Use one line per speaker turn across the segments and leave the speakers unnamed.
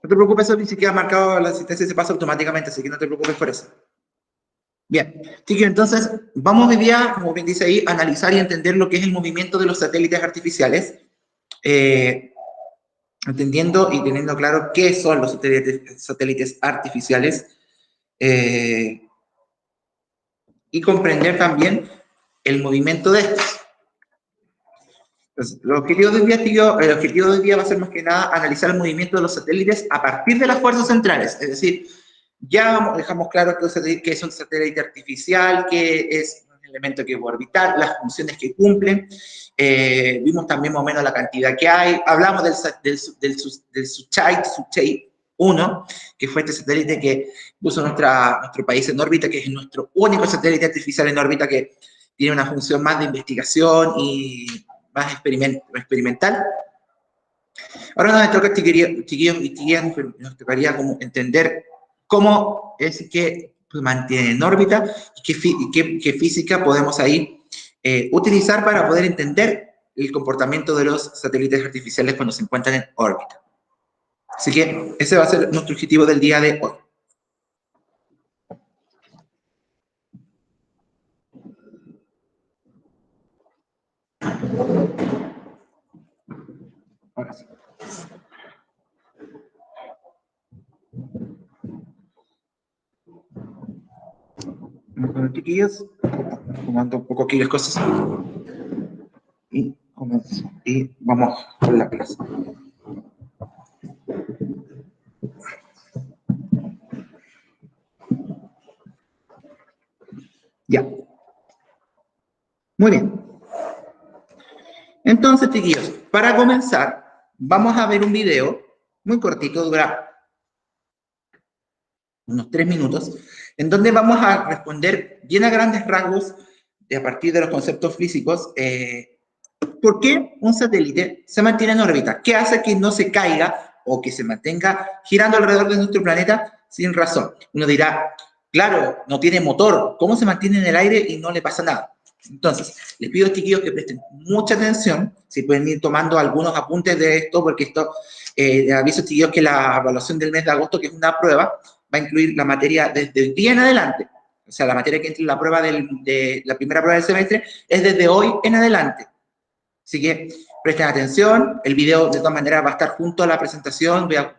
No te preocupes, eso ni siquiera marcado la asistencia, se pasa automáticamente, así que no te preocupes por eso. Bien, chiquillos, entonces vamos hoy día, como bien dice ahí, a analizar y entender lo que es el movimiento de los satélites artificiales, entendiendo y teniendo claro qué son los satélites artificiales, y comprender también el movimiento de estos. Entonces, el objetivo de hoy día va a ser más que nada analizar el movimiento de los satélites a partir de las fuerzas centrales, es decir, ya dejamos claro que es un satélite artificial, que es un elemento que va a orbitar, las funciones que cumplen, vimos también más o menos la cantidad que hay, hablamos del Suchai 1, que fue este satélite que puso nuestro país en órbita, que es nuestro único satélite artificial en órbita que tiene una función más de investigación y más experimental. Ahora nos toca, chiquillos y chiquillas, nos tocaría como entender cómo es que se mantiene en órbita y qué física podemos ahí utilizar para poder entender el comportamiento de los satélites artificiales cuando se encuentran en órbita. Así que ese va a ser nuestro objetivo del día de hoy. Ahora sí. Bueno, chiquillos, tomando un poco aquí las cosas y vamos con la clase. Ya. Muy bien. Entonces, chiquillos, para comenzar, vamos a ver un video muy cortito, dura unos 3 minutos, en donde vamos a responder bien a grandes rasgos, a partir de los conceptos físicos, ¿por qué un satélite se mantiene en órbita? ¿Qué hace que no se caiga o que se mantenga girando alrededor de nuestro planeta sin razón? Uno dirá, claro, no tiene motor, ¿cómo se mantiene en el aire y no le pasa nada? Entonces, les pido, chiquillos, que presten mucha atención, si pueden ir tomando algunos apuntes de esto, porque esto, aviso, chiquillos, que la evaluación del mes de agosto, que es una prueba, va a incluir la materia desde el día en adelante. O sea, la materia que entra en la prueba de la primera prueba del semestre es desde hoy en adelante. Así que presten atención, el video de todas maneras va a estar junto a la presentación, voy a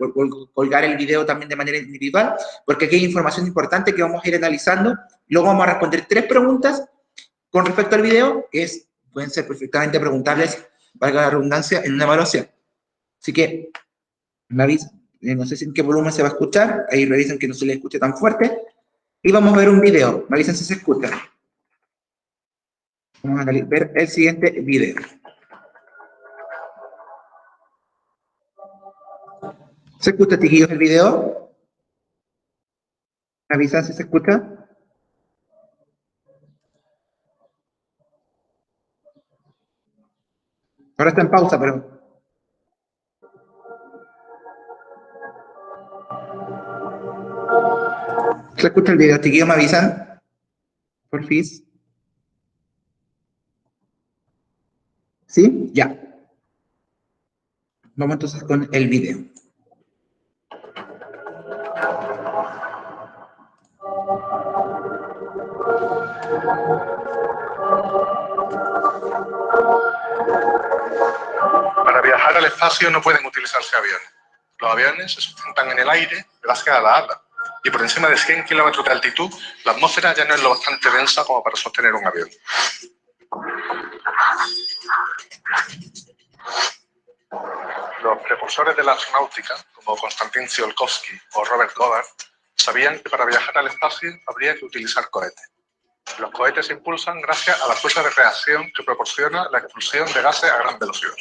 colgar el video también de manera individual, porque aquí hay información importante que vamos a ir analizando, luego vamos a responder 3 preguntas con respecto al video, que pueden ser perfectamente preguntables, valga la redundancia, en una evaluación. Así que, me avisan, no sé si en qué volumen se va a escuchar, ahí revisen que no se le escuche tan fuerte, y vamos a ver un video, me avisan si se escucha. Vamos a ver el siguiente video. ¿Se escucha, chiquillos, el video? ¿Me avisan si se escucha? Ahora está en pausa, pero... ¿Se escucha el video, chiquillos? ¿Me avisan? Porfis. ¿Sí? Ya. Vamos entonces con el video.
Para viajar al espacio no pueden utilizarse aviones. Los aviones se sustentan en el aire gracias a las alas. Y por encima de 100 kilómetros de altitud, la atmósfera ya no es lo bastante densa como para sostener un avión. Los precursores de la astronáutica, como Konstantin Tsiolkovsky o Robert Goddard, sabían que para viajar al espacio habría que utilizar cohetes. Los cohetes se impulsan gracias a la fuerza de reacción que proporciona la expulsión de gases a gran velocidad.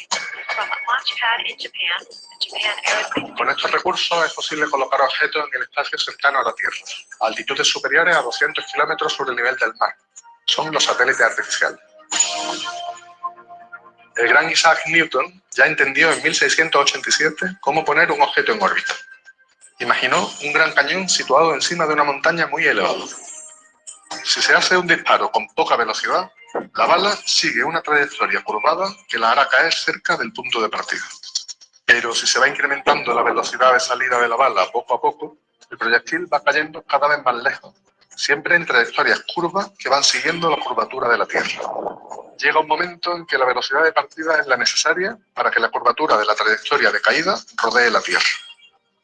Con estos recursos es posible colocar objetos en el espacio cercano a la Tierra, a altitudes superiores a 200 kilómetros sobre el nivel del mar. Son los satélites artificiales. El gran Isaac Newton ya entendió en 1687 cómo poner un objeto en órbita. Imaginó un gran cañón situado encima de una montaña muy elevada. Si se hace un disparo con poca velocidad, la bala sigue una trayectoria curvada que la hará caer cerca del punto de partida. Pero si se va incrementando la velocidad de salida de la bala poco a poco, el proyectil va cayendo cada vez más lejos, siempre en trayectorias curvas que van siguiendo la curvatura de la Tierra. Llega un momento en que la velocidad de partida es la necesaria para que la curvatura de la trayectoria de caída rodee la Tierra.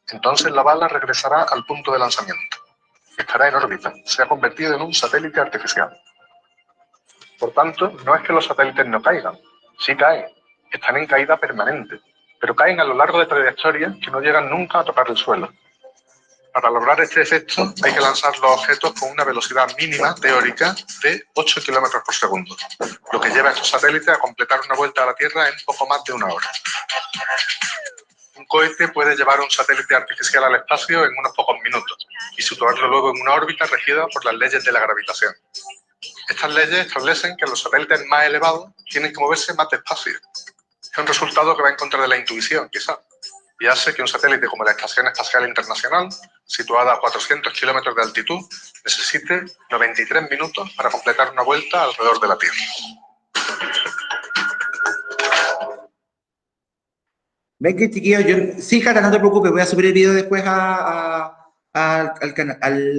Entonces la bala regresará al punto de lanzamiento. Estará en órbita, se ha convertido en un satélite artificial. Por tanto, no es que los satélites no caigan, sí caen, están en caída permanente, pero caen a lo largo de trayectorias que no llegan nunca a tocar el suelo. Para lograr este efecto hay que lanzar los objetos con una velocidad mínima teórica de 8 km por segundo, lo que lleva a estos satélites a completar una vuelta a la Tierra en poco más de una hora. Un cohete puede llevar un satélite artificial al espacio en unos pocos minutos y situarlo luego en una órbita regida por las leyes de la gravitación. Estas leyes establecen que los satélites más elevados tienen que moverse más despacio. Es un resultado que va en contra de la intuición, quizá, y hace que un satélite como la Estación Espacial Internacional, situada a 400 kilómetros de altitud, necesite 93 minutos para completar una vuelta alrededor de la Tierra.
¿Ven que, chiquillos? Sí, Cata, no te preocupes, voy a subir el video después al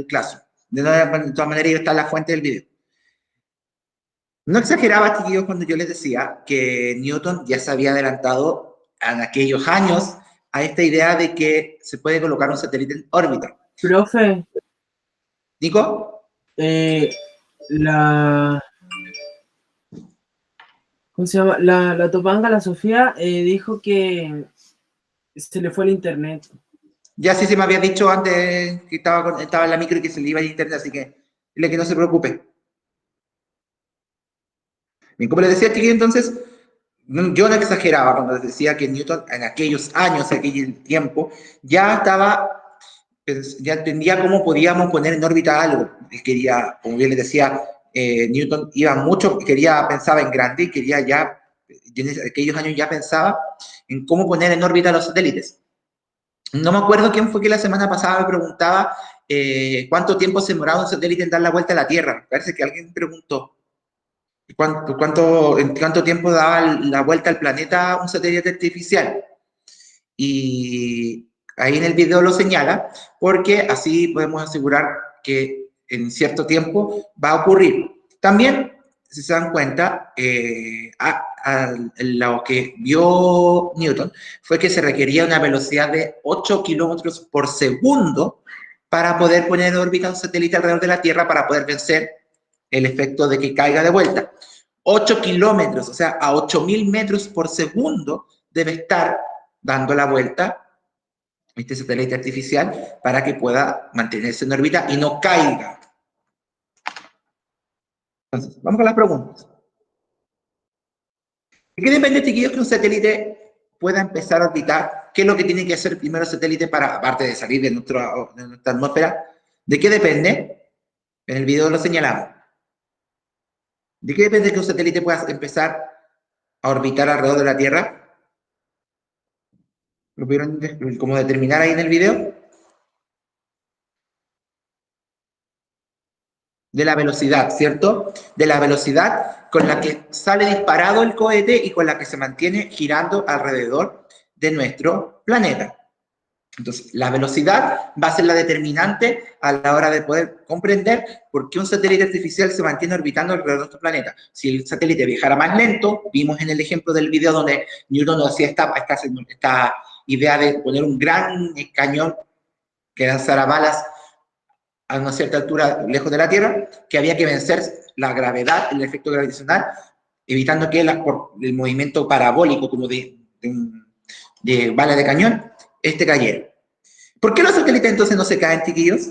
Classroom. De todas maneras, está en la fuente del video. No exageraba, chiquillos, cuando yo les decía que Newton ya se había adelantado en aquellos años a esta idea de que se puede colocar un satélite en órbita.
Profe.
¿Nico?
¿Cómo se llama? La Topanga, la Sofía, dijo que se le fue el internet.
Ya sí se me había dicho antes que estaba en la micro y que se le iba el internet, así que dile que no se preocupe. Bien, como les decía, chiquillos, entonces, yo no exageraba cuando les decía que Newton en aquellos años, en aquel tiempo, ya entendía cómo podíamos poner en órbita algo. Él quería, como bien les decía, Newton iba mucho, pensaba en grande y quería ya, en aquellos años ya pensaba en cómo poner en órbita los satélites. No me acuerdo quién fue que la semana pasada me preguntaba cuánto tiempo se demoraba un satélite en dar la vuelta a la Tierra. Parece que alguien preguntó. ¿En cuánto tiempo daba la vuelta al planeta un satélite artificial? Y ahí en el video lo señala, porque así podemos asegurar que en cierto tiempo va a ocurrir. También, si se dan cuenta, lo que vio Newton fue que se requería una velocidad de 8 kilómetros por segundo para poder poner en órbita un satélite alrededor de la Tierra para poder vencer el efecto de que caiga de vuelta. 8 kilómetros, o sea, a 8.000 metros por segundo debe estar dando la vuelta este satélite artificial para que pueda mantenerse en órbita y no caiga. Entonces, vamos con las preguntas. ¿De qué depende, chiquillos, que un satélite pueda empezar a orbitar? ¿Qué es lo que tiene que hacer el primer satélite para, aparte de salir de nuestra atmósfera? ¿De qué depende? En el video lo señalamos. ¿De qué depende que un satélite pueda empezar a orbitar alrededor de la Tierra? ¿Lo pudieron como determinar ahí en el video? De la velocidad, ¿cierto? De la velocidad con la que sale disparado el cohete y con la que se mantiene girando alrededor de nuestro planeta. Entonces, la velocidad va a ser la determinante a la hora de poder comprender por qué un satélite artificial se mantiene orbitando alrededor de nuestro planeta. Si el satélite viajara más lento, vimos en el ejemplo del video donde Newton nos hacía esta idea de poner un gran cañón que lanzara balas a una cierta altura lejos de la Tierra, que había que vencer la gravedad, el efecto gravitacional, evitando que por el movimiento parabólico como de bala de cañón, cayera. ¿Por qué los satélites entonces no se caen, chiquillos?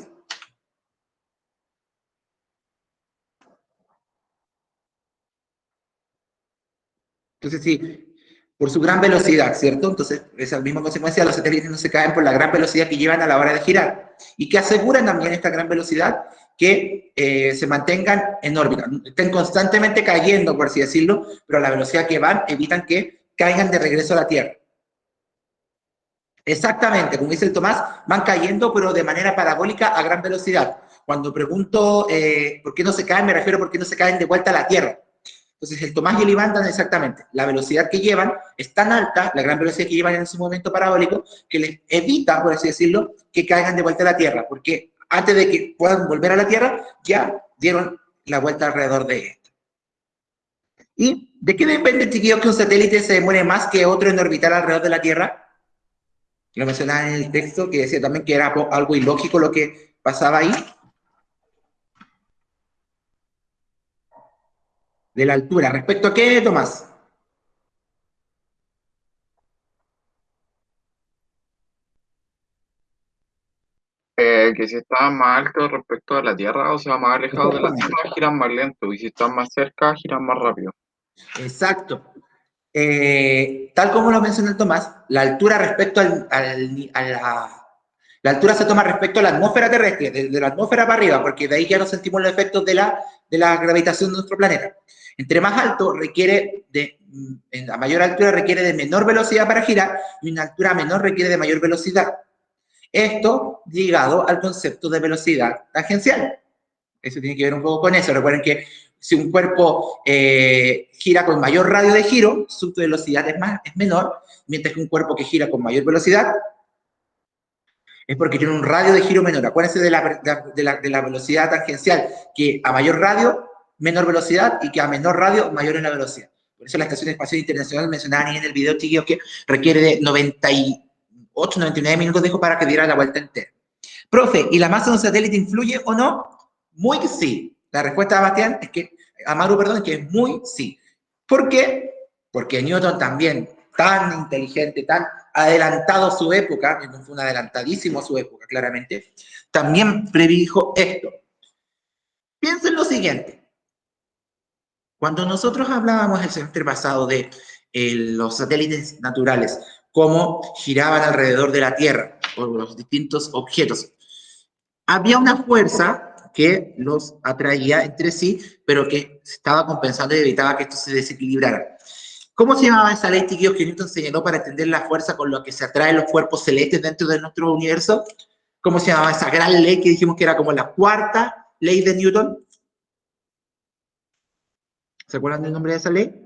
Entonces sí, por su gran velocidad, ¿cierto? Entonces, esa misma consecuencia, los satélites no se caen por la gran velocidad que llevan a la hora de girar. Y que aseguran también esta gran velocidad que se mantengan en órbita. Estén constantemente cayendo, por así decirlo, pero a la velocidad que van evitan que caigan de regreso a la Tierra. Exactamente, como dice el Tomás, van cayendo, pero de manera parabólica a gran velocidad. Cuando pregunto por qué no se caen, me refiero a por qué no se caen de vuelta a la Tierra. Entonces el Tomás y el Iván dan exactamente la velocidad que llevan, es tan alta, la gran velocidad que llevan en ese momento parabólico, que les evita, por así decirlo, que caigan de vuelta a la Tierra, porque antes de que puedan volver a la Tierra, ya dieron la vuelta alrededor de esto. ¿Y de qué depende, chiquillos, que un satélite se demore más que otro en orbitar alrededor de la Tierra? Lo mencionaba en el texto, que decía también que era algo ilógico lo que pasaba ahí. De la altura. ¿Respecto a qué, Tomás?
Que si estaban más altos respecto a la Tierra, o sea, más alejados de la
Exactamente.
Tierra, giran más lento, y si están más cerca, giran más rápido.
Exacto. Tal como lo mencionó el Tomás, la altura respecto la altura se toma respecto a la atmósfera terrestre, de la atmósfera para arriba, porque de ahí ya no sentimos los efectos de la gravitación de nuestro planeta. Entre más alto requiere a mayor altura requiere de menor velocidad para girar y una altura menor requiere de mayor velocidad. Esto ligado al concepto de velocidad tangencial. Eso tiene que ver un poco con eso. Recuerden que si un cuerpo gira con mayor radio de giro, su velocidad es menor, mientras que un cuerpo que gira con mayor velocidad es porque tiene un radio de giro menor. Acuérdense de la velocidad tangencial, que a mayor radio, menor velocidad, y que a menor radio, mayor en la velocidad. Por eso la Estación Espacial Internacional mencionaban ahí en el video, chiquillos, que requiere de 98, 99 minutos de para que diera la vuelta entera. Profe, ¿y la masa de un satélite influye o no? Muy sí. La respuesta de Bastián es que, Amaru, perdón, es que es muy sí. ¿Por qué? Porque Newton también, tan inteligente, tan adelantado a su época, Newton fue un adelantadísimo a su época, claramente, también predijo esto. Piensen lo siguiente. Cuando nosotros hablábamos el semestre pasado de los satélites naturales, cómo giraban alrededor de la Tierra, o los distintos objetos, había una fuerza que los atraía entre sí, pero que estaba compensando y evitaba que esto se desequilibrara. ¿Cómo se llamaba esa ley, chiquillos, que Newton señaló para entender la fuerza con la que se atraen los cuerpos celestes dentro de nuestro universo? ¿Cómo se llamaba esa gran ley que dijimos que era como la cuarta ley de Newton? ¿Se acuerdan del nombre de esa ley?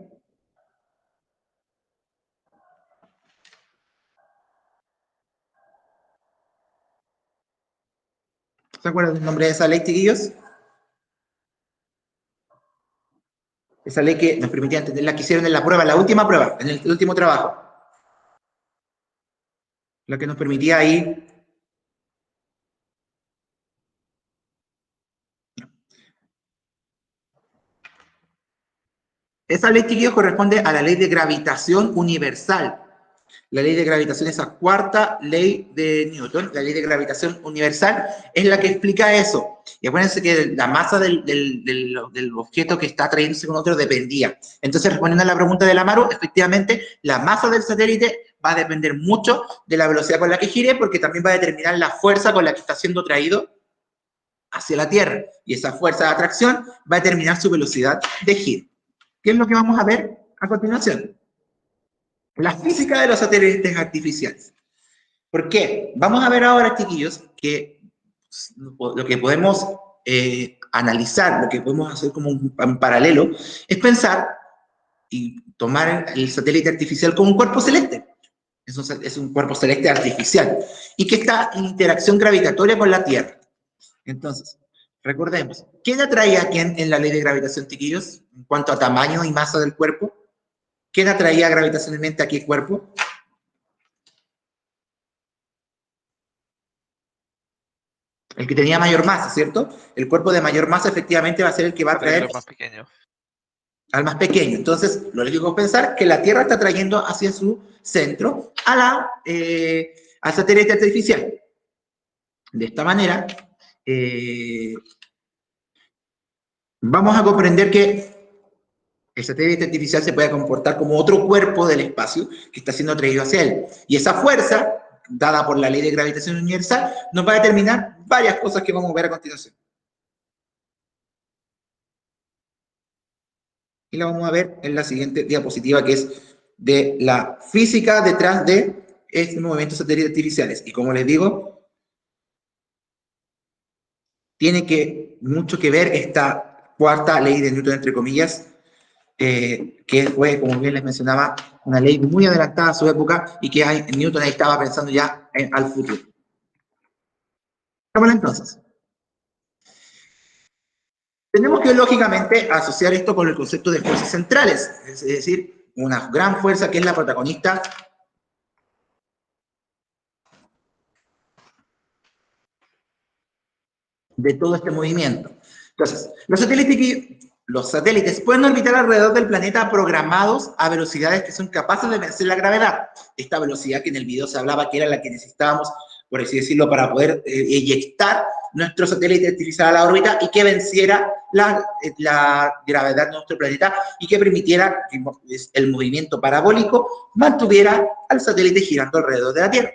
¿Se acuerdan del nombre de esa ley, chiquillos? Esa ley que nos permitía entender la que hicieron en la prueba, la última prueba, en el último trabajo. La que nos permitía ahí. Esa ley, chiquillos, corresponde a la ley de gravitación universal. La ley de gravitación, esa cuarta ley de Newton, la ley de gravitación universal, es la que explica eso. Y acuérdense que la masa del objeto que está atrayéndose con otro dependía. Entonces, respondiendo a la pregunta de Amaru, efectivamente, la masa del satélite va a depender mucho de la velocidad con la que gire, porque también va a determinar la fuerza con la que está siendo traído hacia la Tierra. Y esa fuerza de atracción va a determinar su velocidad de giro. ¿Qué es lo que vamos a ver a continuación? La física de los satélites artificiales. ¿Por qué? Vamos a ver ahora, chiquillos, que lo que podemos analizar, lo que podemos hacer como un paralelo, es pensar y tomar el satélite artificial como un cuerpo celeste. Es un cuerpo celeste artificial y que está en interacción gravitatoria con la Tierra. Entonces, recordemos, ¿quién atraía a quién en la ley de gravitación, chiquillos? En cuanto a tamaño y masa del cuerpo. ¿Quién atraía gravitacionalmente a qué cuerpo? El que tenía mayor masa, ¿cierto? El cuerpo de mayor masa efectivamente va a ser el que va a atraer
Los más pequeños.
al más pequeño. Entonces, lo lógico es pensar que la Tierra está trayendo hacia su centro al satélite artificial. De esta manera, vamos a comprender que el satélite artificial se puede comportar como otro cuerpo del espacio que está siendo atraído hacia él. Y esa fuerza, dada por la ley de gravitación universal, nos va a determinar varias cosas que vamos a ver a continuación. Y la vamos a ver en la siguiente diapositiva, que es de la física detrás de estos movimientos satélites artificiales. Y como les digo, tiene mucho que ver esta cuarta ley de Newton, entre comillas, que fue, como bien les mencionaba, una ley muy adelantada a su época y que Newton ahí estaba pensando ya al futuro. Veámoslo entonces. Tenemos que, lógicamente, asociar esto con el concepto de fuerzas centrales, es decir, una gran fuerza que es la protagonista de todo este movimiento. Entonces, los satélites pueden orbitar alrededor del planeta programados a velocidades que son capaces de vencer la gravedad. Esta velocidad que en el video se hablaba que era la que necesitábamos, por así decirlo, para poder eyectar nuestro satélite artificial a la órbita y que venciera la gravedad de nuestro planeta y que permitiera que el movimiento parabólico mantuviera al satélite girando alrededor de la Tierra.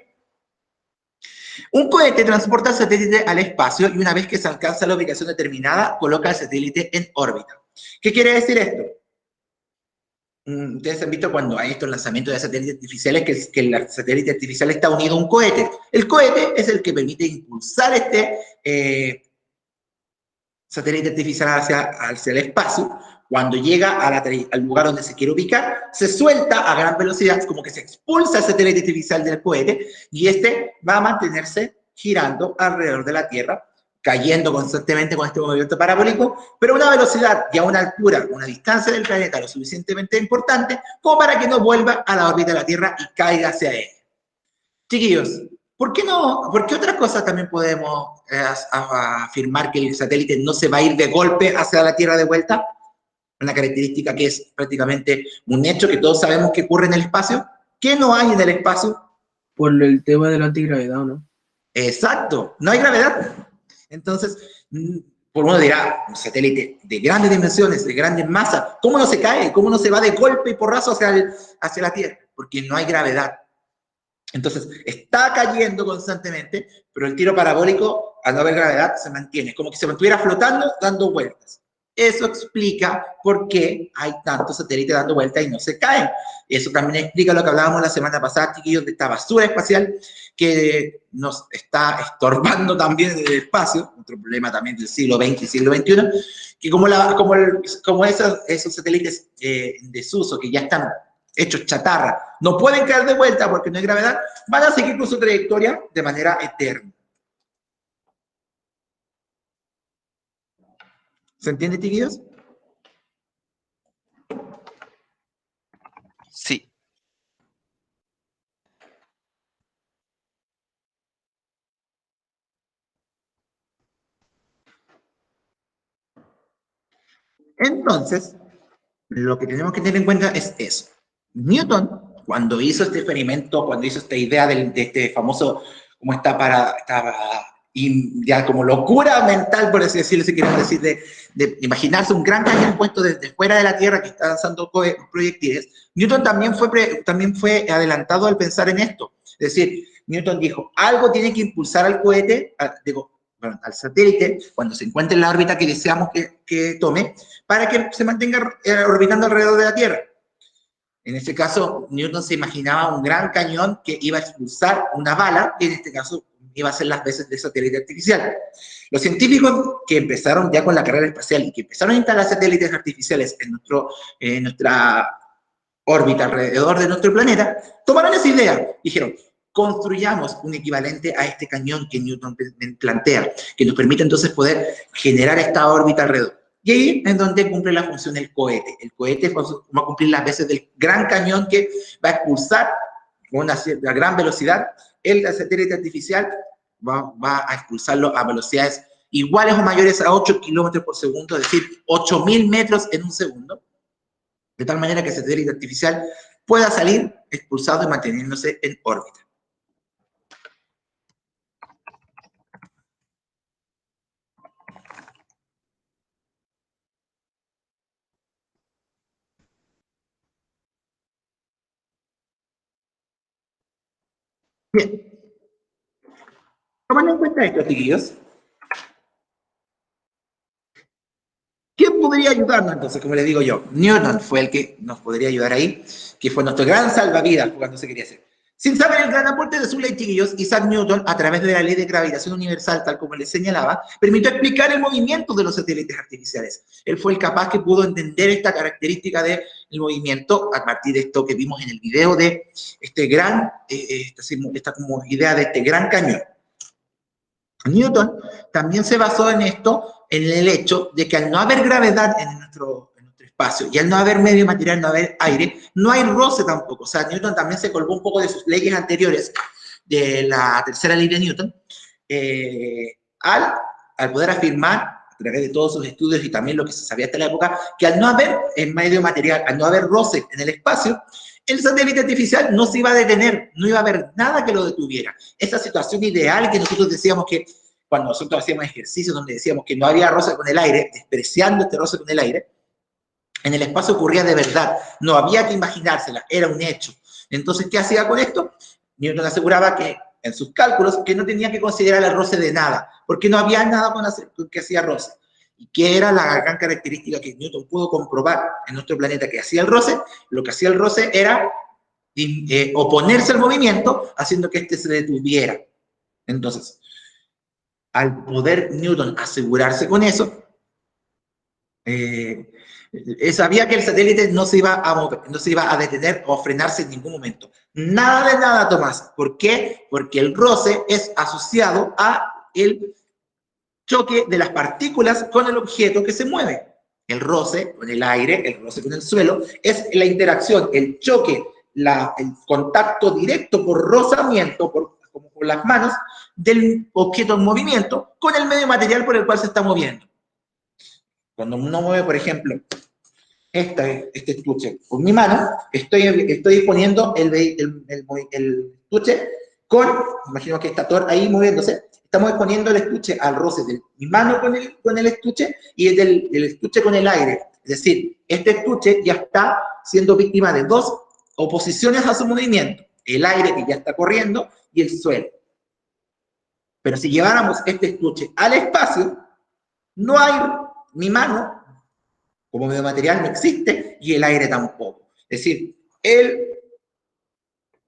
Un cohete transporta el satélite al espacio y una vez que se alcanza la ubicación determinada, coloca el satélite en órbita. ¿Qué quiere decir esto? Ustedes han visto cuando hay estos lanzamientos de satélites artificiales que el satélite artificial está unido a un cohete. El cohete es el que permite impulsar este satélite artificial hacia el espacio. Cuando llega al lugar donde se quiere ubicar, se suelta a gran velocidad, como que se expulsa el satélite artificial del cohete y este va a mantenerse girando alrededor de la Tierra, cayendo constantemente con este movimiento parabólico, pero a una velocidad y a una altura, una distancia del planeta lo suficientemente importante como para que no vuelva a la órbita de la Tierra y caiga hacia ella. Chiquillos, ¿por qué otras cosas también podemos afirmar que el satélite no se va a ir de golpe hacia la Tierra de vuelta? Una característica que es prácticamente un hecho que todos sabemos que ocurre en el espacio. ¿Qué no hay en el espacio?
Por el tema de la antigravedad, ¿no?
Exacto, no hay gravedad. Entonces, por uno dirá, un satélite de grandes dimensiones, de grandes masas, ¿cómo no se cae? ¿Cómo no se va de golpe y porrazo hacia la Tierra? Porque no hay gravedad. Entonces, está cayendo constantemente, pero el tiro parabólico, al no haber gravedad, se mantiene. Es como que se mantuviera flotando, dando vueltas. Eso explica por qué hay tantos satélites dando vueltas y no se caen. Eso también explica lo que hablábamos la semana pasada, chiquillos, de esta basura espacial que nos está estorbando también en el espacio, otro problema también del siglo XX y siglo XXI, que como esos satélites en desuso que ya están hechos chatarra, no pueden caer de vuelta porque no hay gravedad, van a seguir con su trayectoria de manera eterna. ¿Se entiende, chiquillos?
Sí.
Entonces, lo que tenemos que tener en cuenta es eso. Newton, cuando hizo este experimento, cuando hizo esta idea de este famoso, como ya como locura mental, por así decirlo, si queremos decir, de imaginarse un gran cañón puesto desde fuera de la Tierra que está lanzando proyectiles, Newton también fue adelantado al pensar en esto. Es decir, Newton dijo, algo tiene que impulsar al cohete, al satélite, cuando se encuentre en la órbita que deseamos que tome, para que se mantenga orbitando alrededor de la Tierra. En este caso, Newton se imaginaba un gran cañón que iba a expulsar una bala, que en este caso iba a ser las veces de satélite artificial. Los científicos que empezaron ya con la carrera espacial y que empezaron a instalar satélites artificiales en nuestra órbita alrededor de nuestro planeta, tomaron esa idea. Dijeron, construyamos un equivalente a este cañón que Newton plantea, que nos permite entonces poder generar esta órbita alrededor. Y ahí es donde cumple la función el cohete. El cohete va a cumplir las veces del gran cañón que va a expulsar con una gran velocidad. El satélite artificial va a expulsarlo a velocidades iguales o mayores a 8 kilómetros por segundo, es decir, 8.000 metros en un segundo, de tal manera que el satélite artificial pueda salir expulsado y manteniéndose en órbita. Bien. Tomando en cuenta esto, chiquillos, ¿quién podría ayudarnos entonces? Como les digo yo, Newton fue el que nos podría ayudar ahí, que fue nuestro gran salvavidas cuando se quería hacer. Sin saber el gran aporte de sus ley, chiquillos, Isaac Newton, a través de la ley de gravitación universal, tal como les señalaba, permitió explicar el movimiento de los satélites artificiales. Él fue el capaz que pudo entender esta característica del movimiento a partir de esto que vimos en el video de este gran, esta como idea de este gran cañón. Newton también se basó en esto, en el hecho de que al no haber gravedad en nuestro espacio y al no haber medio material, no haber aire, no hay roce tampoco. O sea, Newton también se colgó un poco de sus leyes anteriores, de la tercera ley de Newton, al poder afirmar, a través de todos sus estudios y también lo que se sabía hasta la época, que al no haber medio material, al no haber roce en el espacio, el satélite artificial no se iba a detener, no iba a haber nada que lo detuviera. Esa situación ideal que nosotros decíamos que, cuando nosotros hacíamos ejercicios donde decíamos que no había roce con el aire, despreciando este roce con el aire, en el espacio ocurría de verdad, no había que imaginársela, era un hecho. Entonces, ¿qué hacía con esto? Newton aseguraba que, en sus cálculos, que no tenía que considerar el roce de nada, porque no había nada con que hacía roce. ¿Y qué era la gran característica que Newton pudo comprobar en nuestro planeta que hacía el roce? Lo que hacía el roce era oponerse al movimiento, haciendo que éste se detuviera. Entonces, al poder Newton asegurarse con eso, sabía que el satélite no se iba a mover, no se iba a detener o a frenarse en ningún momento. Nada de nada, Tomás. ¿Por qué? Porque el roce es asociado a el choque de las partículas con el objeto que se mueve. El roce con el aire, el roce con el suelo, es la interacción, el choque, el contacto directo por rozamiento, como con las manos, del objeto en movimiento con el medio material por el cual se está moviendo. Cuando uno mueve, por ejemplo, este estuche con mi mano, estoy poniendo el estuche imagino que está todo ahí moviéndose, estamos exponiendo el estuche al roce de mi mano con el estuche y del estuche con el aire. Es decir, este estuche ya está siendo víctima de dos oposiciones a su movimiento, el aire que ya está corriendo y el suelo. Pero si lleváramos este estuche al espacio, no hay mi mano como medio material, no existe, y el aire tampoco. Es decir,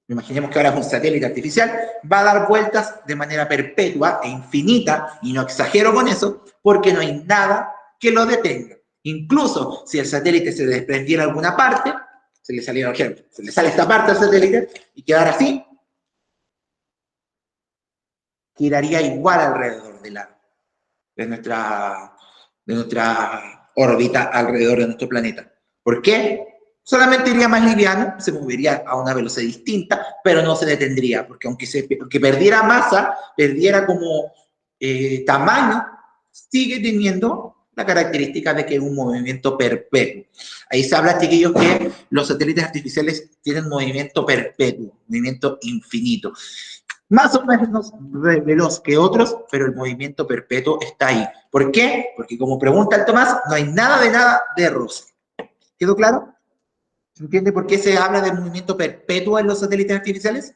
imaginemos que ahora es un satélite artificial, va a dar vueltas de manera perpetua e infinita, y no exagero con eso, porque no hay nada que lo detenga. Incluso si el satélite se desprendiera alguna parte, se le sale esta parte al satélite y quedara así, giraría igual alrededor de nuestra órbita alrededor de nuestro planeta. ¿Por qué? Solamente iría más liviano, se movería a una velocidad distinta, pero no se detendría, porque aunque perdiera masa, perdiera como tamaño, sigue teniendo la característica de que es un movimiento perpetuo. Ahí se habla, chiquillos, que los satélites artificiales tienen movimiento perpetuo, movimiento infinito. Más o menos veloz que otros, pero el movimiento perpetuo está ahí. ¿Por qué? Porque como pregunta el Tomás, no hay nada de roce. ¿Quedó claro? ¿Se entiende por qué se habla de movimiento perpetuo en los satélites artificiales?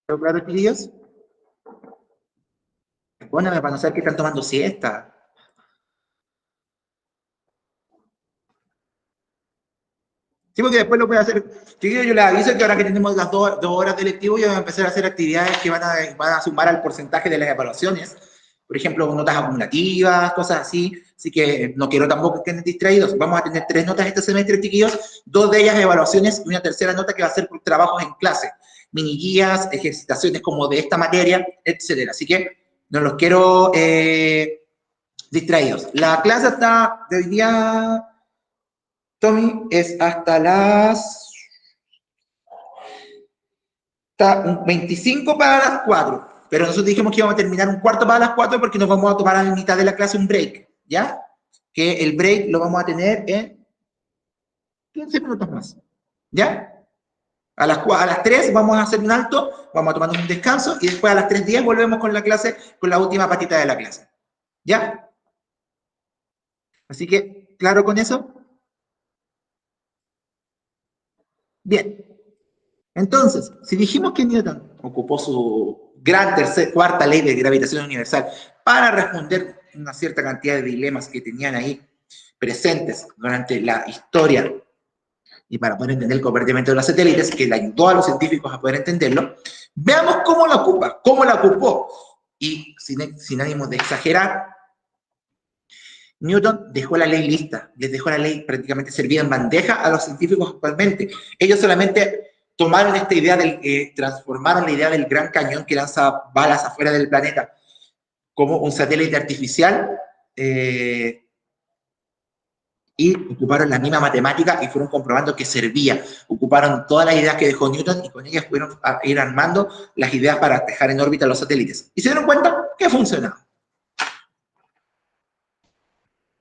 ¿Quedó claro, chiquillos? Pónganme para no saber que están tomando siesta. Sí, porque después lo puede hacer. Chiquillos, yo les aviso que ahora que tenemos las dos horas de lectivo, yo voy a empezar a hacer actividades que van a sumar al porcentaje de las evaluaciones. Por ejemplo, notas acumulativas, cosas así. Así que no quiero tampoco que estén distraídos. Vamos a tener 3 notas este semestre, chiquillos. 2 de ellas evaluaciones y una tercera nota que va a ser por trabajos en clase. Mini guías, ejercitaciones como de esta materia, etcétera. Así que no los quiero distraídos. La clase está de hoy día, Tommy, es hasta las... Está un 25 para las 4. Pero nosotros dijimos que íbamos a terminar un cuarto para las 4 porque nos vamos a tomar a la mitad de la clase un break, ¿ya? Que el break lo vamos a tener en 15 minutos más, ¿ya? A las 3 vamos a hacer un alto, vamos a tomarnos un descanso y después a las 3:10 volvemos con la clase, con la última patita de la clase, ¿ya? Así que, ¿claro con eso? Bien. Entonces, si dijimos que Newton ocupó su cuarta ley de gravitación universal para responder una cierta cantidad de dilemas que tenían ahí presentes durante la historia y para poder entender el comportamiento de los satélites, que le ayudó a los científicos a poder entenderlo, veamos cómo la ocupa, cómo la ocupó. Y sin ánimo de exagerar, Newton dejó la ley lista, les dejó la ley prácticamente servida en bandeja a los científicos actualmente. Ellos solamente tomaron esta idea, transformaron la idea del gran cañón que lanza balas afuera del planeta como un satélite artificial, y ocuparon la misma matemática y fueron comprobando que servía. Ocuparon todas las ideas que dejó Newton y con ellas pudieron ir armando las ideas para dejar en órbita los satélites. Y se dieron cuenta que funcionaba.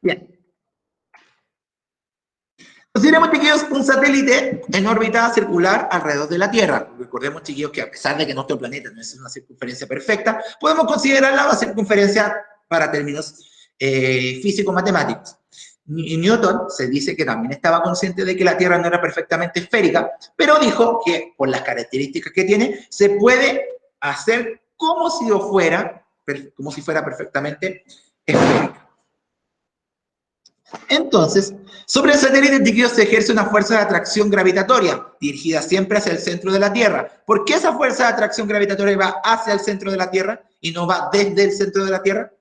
Bien. Consideremos, chiquillos, un satélite en órbita circular alrededor de la Tierra. Recordemos, chiquillos, que a pesar de que nuestro planeta no es una circunferencia perfecta, podemos considerarla una circunferencia para términos físico-matemáticos. Newton se dice que también estaba consciente de que la Tierra no era perfectamente esférica, pero dijo que por las características que tiene, se puede hacer como si fuera perfectamente esférica. Entonces, sobre el satélite, chiquillos, se ejerce una fuerza de atracción gravitatoria dirigida siempre hacia el centro de la Tierra. ¿Por qué esa fuerza de atracción gravitatoria va hacia el centro de la Tierra y no va desde el centro de la Tierra?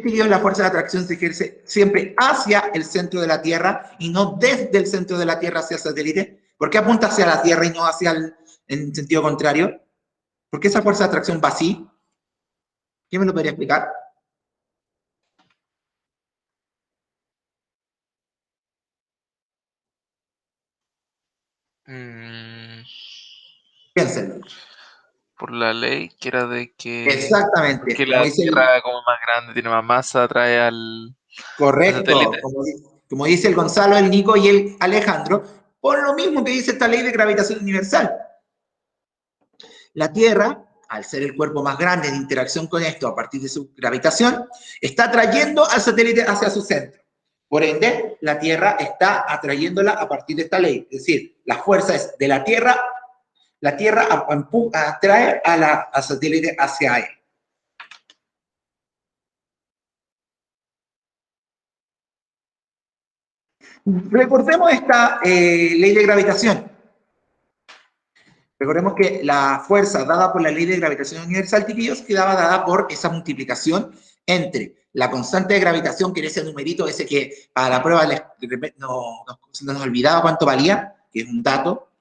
La fuerza de atracción se ejerce siempre hacia el centro de la Tierra y no desde el centro de la Tierra hacia el satélite. ¿Por qué apunta hacia la Tierra y no en sentido contrario? ¿Por qué esa fuerza de atracción va así? ¿Quién me lo podría explicar? Piénsenlo.
Por la ley que era de que...
Exactamente.
Que la Tierra como más grande, tiene más masa, atrae al...
Correcto. Como dice el Gonzalo, el Nico y el Alejandro, por lo mismo que dice esta ley de gravitación universal. La Tierra, al ser el cuerpo más grande de interacción con esto a partir de su gravitación, está atrayendo al satélite hacia su centro. Por ende, la Tierra está atrayéndola a partir de esta ley. Es decir, la fuerza es de la Tierra atrae al satélite hacia él. Recordemos esta ley de gravitación. Recordemos que la fuerza dada por la ley de gravitación universal, chiquillos, quedaba dada por esa multiplicación entre la constante de gravitación, que era ese numerito, ese que para la prueba no nos olvidaba cuánto valía, que es un dato,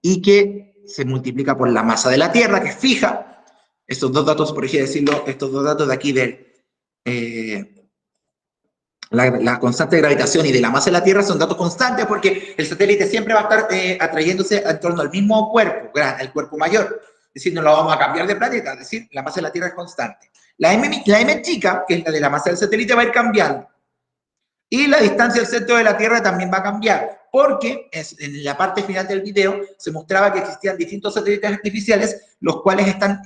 y que se multiplica por la masa de la Tierra, que es fija. Estos dos datos, por así decirlo, estos dos datos de aquí la constante de gravitación y de la masa de la Tierra son datos constantes porque el satélite siempre va a estar atrayéndose en torno al mismo cuerpo, el cuerpo mayor. Es decir, no lo vamos a cambiar de planeta, es decir, la masa de la Tierra es constante. La M chica, que es la de la masa del satélite, va a ir cambiando. Y la distancia del centro de la Tierra también va a cambiar, porque en la parte final del video se mostraba que existían distintos satélites artificiales, los cuales están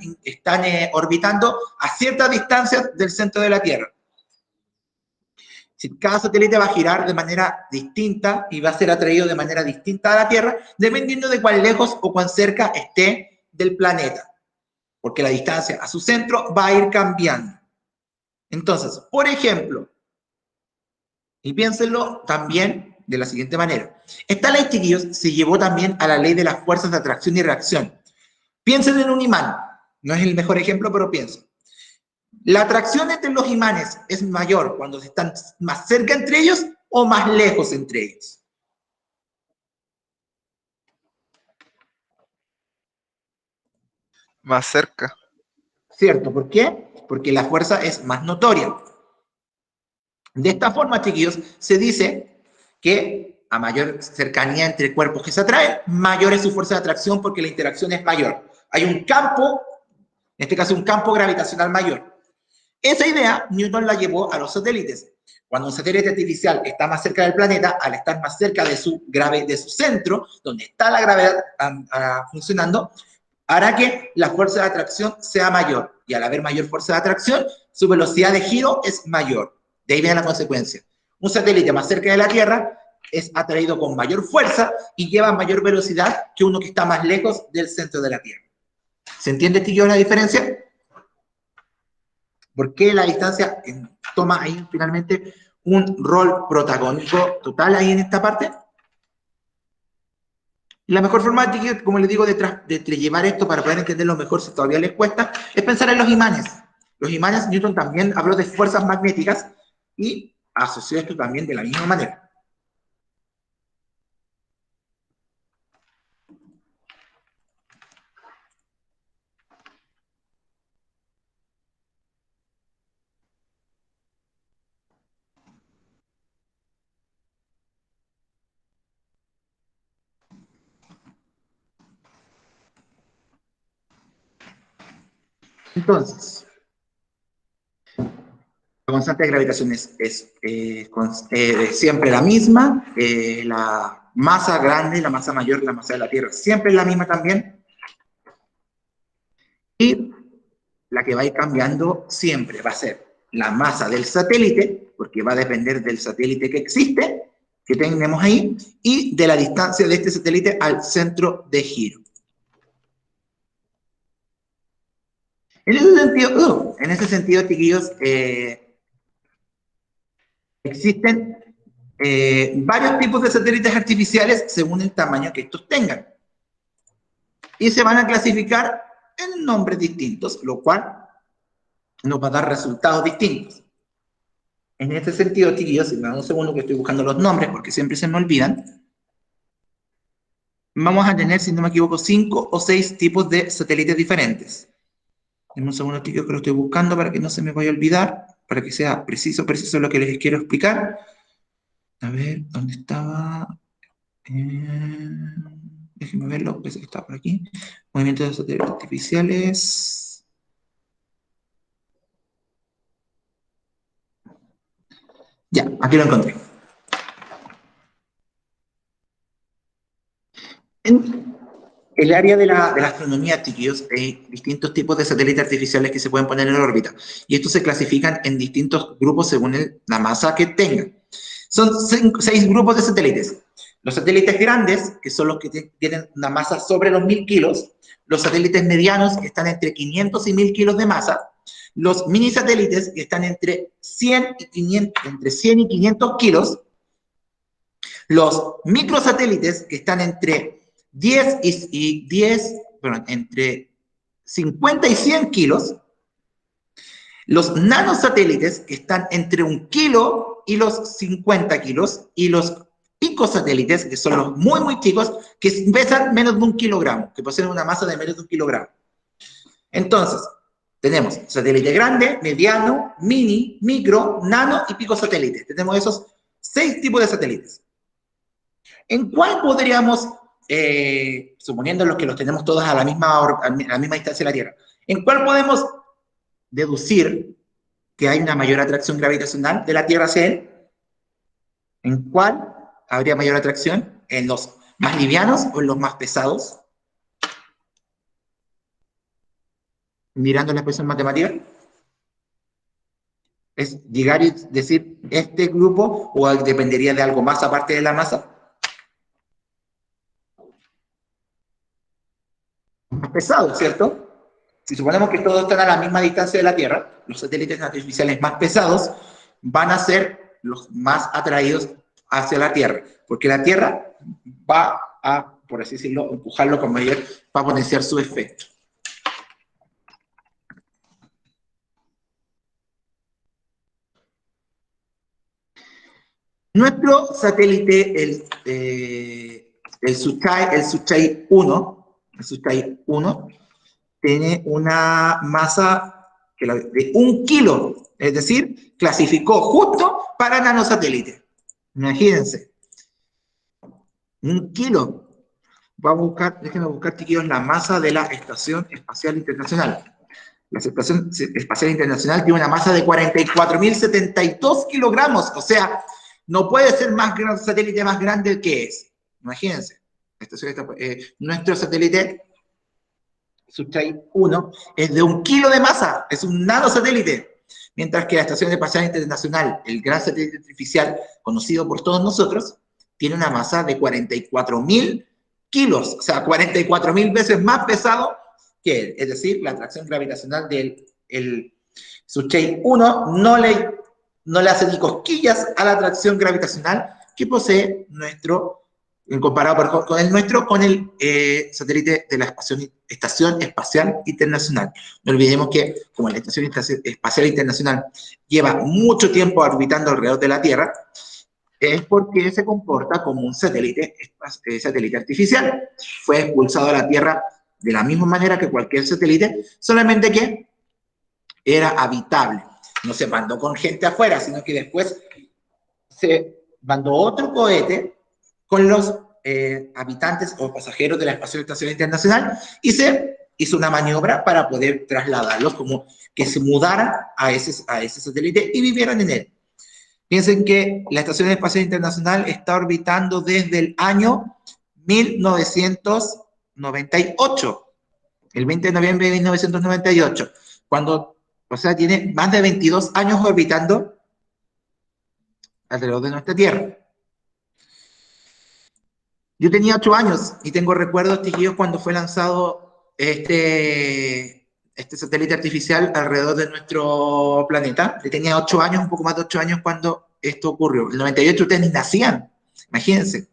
orbitando a cierta distancia del centro de la Tierra. Cada satélite va a girar de manera distinta y va a ser atraído de manera distinta a la Tierra, dependiendo de cuán lejos o cuán cerca esté del planeta. Porque la distancia a su centro va a ir cambiando. Entonces, por ejemplo, y piénsenlo también de la siguiente manera. Esta ley, chiquillos, se llevó también a la ley de las fuerzas de atracción y reacción. Piensen en un imán. No es el mejor ejemplo, pero piensen. ¿La atracción entre los imanes es mayor cuando están más cerca entre ellos o más lejos entre ellos?
Más cerca.
¿Cierto? ¿Por qué? Porque la fuerza es más notoria. De esta forma, chiquillos, se dice que a mayor cercanía entre cuerpos que se atraen, mayor es su fuerza de atracción porque la interacción es mayor. Hay un campo, en este caso un campo gravitacional mayor. Esa idea Newton la llevó a los satélites. Cuando un satélite artificial está más cerca del planeta, al estar más cerca de su centro, donde está la gravedad funcionando, hará que la fuerza de atracción sea mayor. Y al haber mayor fuerza de atracción, su velocidad de giro es mayor. De ahí viene la consecuencia. Un satélite más cerca de la Tierra es atraído con mayor fuerza y lleva mayor velocidad que uno que está más lejos del centro de la Tierra. ¿Se entiende, tío, la diferencia? ¿Por qué la distancia toma ahí finalmente un rol protagónico total ahí en esta parte? La mejor forma, como les digo, de llevar esto para poder entenderlo mejor, si todavía les cuesta, es pensar en los imanes. Los imanes, Newton también habló de fuerzas magnéticas y asoció esto también de la misma manera. Entonces, la constante de gravitación es siempre la misma, la masa grande, la masa mayor, la masa de la Tierra, siempre es la misma también. Y la que va a ir cambiando siempre va a ser la masa del satélite, porque va a depender del satélite que existe, que tenemos ahí, y de la distancia de este satélite al centro de giro. En ese sentido, chiquillos, existen varios tipos de satélites artificiales según el tamaño que estos tengan. Y se van a clasificar en nombres distintos, lo cual nos va a dar resultados distintos. En este sentido, chiquillos, si me dan un segundo que estoy buscando los nombres porque siempre se me olvidan, vamos a tener, si no me equivoco, 5 o 6 tipos de satélites diferentes. Denme un segundo, chiquillos, que lo estoy buscando para que no se me vaya a olvidar, para que sea preciso lo que les quiero explicar. A ver, ¿dónde estaba? Déjenme verlo, parece que está por aquí. Movimiento de satélites artificiales. Ya, aquí lo encontré. En el área de la astronomía, chiquillos, hay distintos tipos de satélites artificiales que se pueden poner en órbita. Y estos se clasifican en distintos grupos según la masa que tengan. Son 6 grupos de satélites. Los satélites grandes, que son los que tienen una masa sobre los 1000 kilos. Los satélites medianos, que están entre 500 y 1000 kilos de masa. Los mini satélites, que están entre 100 y 500 kilos. Los microsatélites, que están entre 10 y 10, bueno, entre 50 y 100 kilos. Los nanosatélites, que están entre 1 kilo y los 50 kilos. Y los picosatélites, que son los muy, muy chicos, que pesan menos de 1 kilogramo, que poseen una masa de menos de 1 kilogramo. Entonces, tenemos satélite grande, mediano, mini, micro, nano y picosatélite. Tenemos esos 6 tipos de satélites. ¿En cuál podríamos, suponiendo los que los tenemos todos a la misma distancia de la Tierra, en cuál podemos deducir que hay una mayor atracción gravitacional de la Tierra hacia él? ¿En cuál habría mayor atracción? ¿En los más livianos o en los más pesados? Mirando la expresión matemática. ¿Es llegar y decir este grupo o dependería de algo más aparte de la masa? Más pesado, ¿cierto? Si suponemos que todos están a la misma distancia de la Tierra, los satélites artificiales más pesados van a ser los más atraídos hacia la Tierra, porque la Tierra va a, por así decirlo, empujarlo con mayor, para potenciar su efecto. Nuestro satélite, el Suchai 1, tiene una masa de 1 kilo, es decir, clasificó justo para nanosatélite. Imagínense, 1 kilo. Vamos a buscar, déjenme buscar, chiquillos, la masa de la Estación Espacial Internacional. La Estación Espacial Internacional tiene una masa de 44.072 kilogramos, o sea, no puede ser más grande, satélite más grande que es. Imagínense, nuestro satélite Suchai 1 es de 1 kilo de masa, es un nanosatélite, mientras que la Estación Espacial Internacional, el gran satélite artificial conocido por todos nosotros, tiene una masa de 44.000 kilos, o sea, 44.000 veces más pesado que él. Es decir, la atracción gravitacional del Suchai 1 no le hace ni cosquillas a la atracción gravitacional que posee nuestro, comparado con el satélite de la Estación Espacial Internacional. No olvidemos que, como la Estación Espacial Internacional lleva mucho tiempo orbitando alrededor de la Tierra, es porque se comporta como un satélite artificial. Fue expulsado a la Tierra de la misma manera que cualquier satélite, solamente que era habitable. No se mandó con gente afuera, sino que después se mandó otro cohete con los habitantes o pasajeros de la Estación Internacional y se hizo una maniobra para poder trasladarlos, como que se mudaran a ese satélite y vivieran en él. Piensen que la Estación Espacial Internacional está orbitando desde el año 1998, el 20 de noviembre de 1998, cuando, o sea, tiene más de 22 años orbitando alrededor de nuestra Tierra. Yo tenía 8 años y tengo recuerdos, chiquillos, cuando fue lanzado este satélite artificial alrededor de nuestro planeta. Yo tenía 8 años, un poco más de 8 años cuando esto ocurrió. En el 98 ustedes ni nacían, imagínense.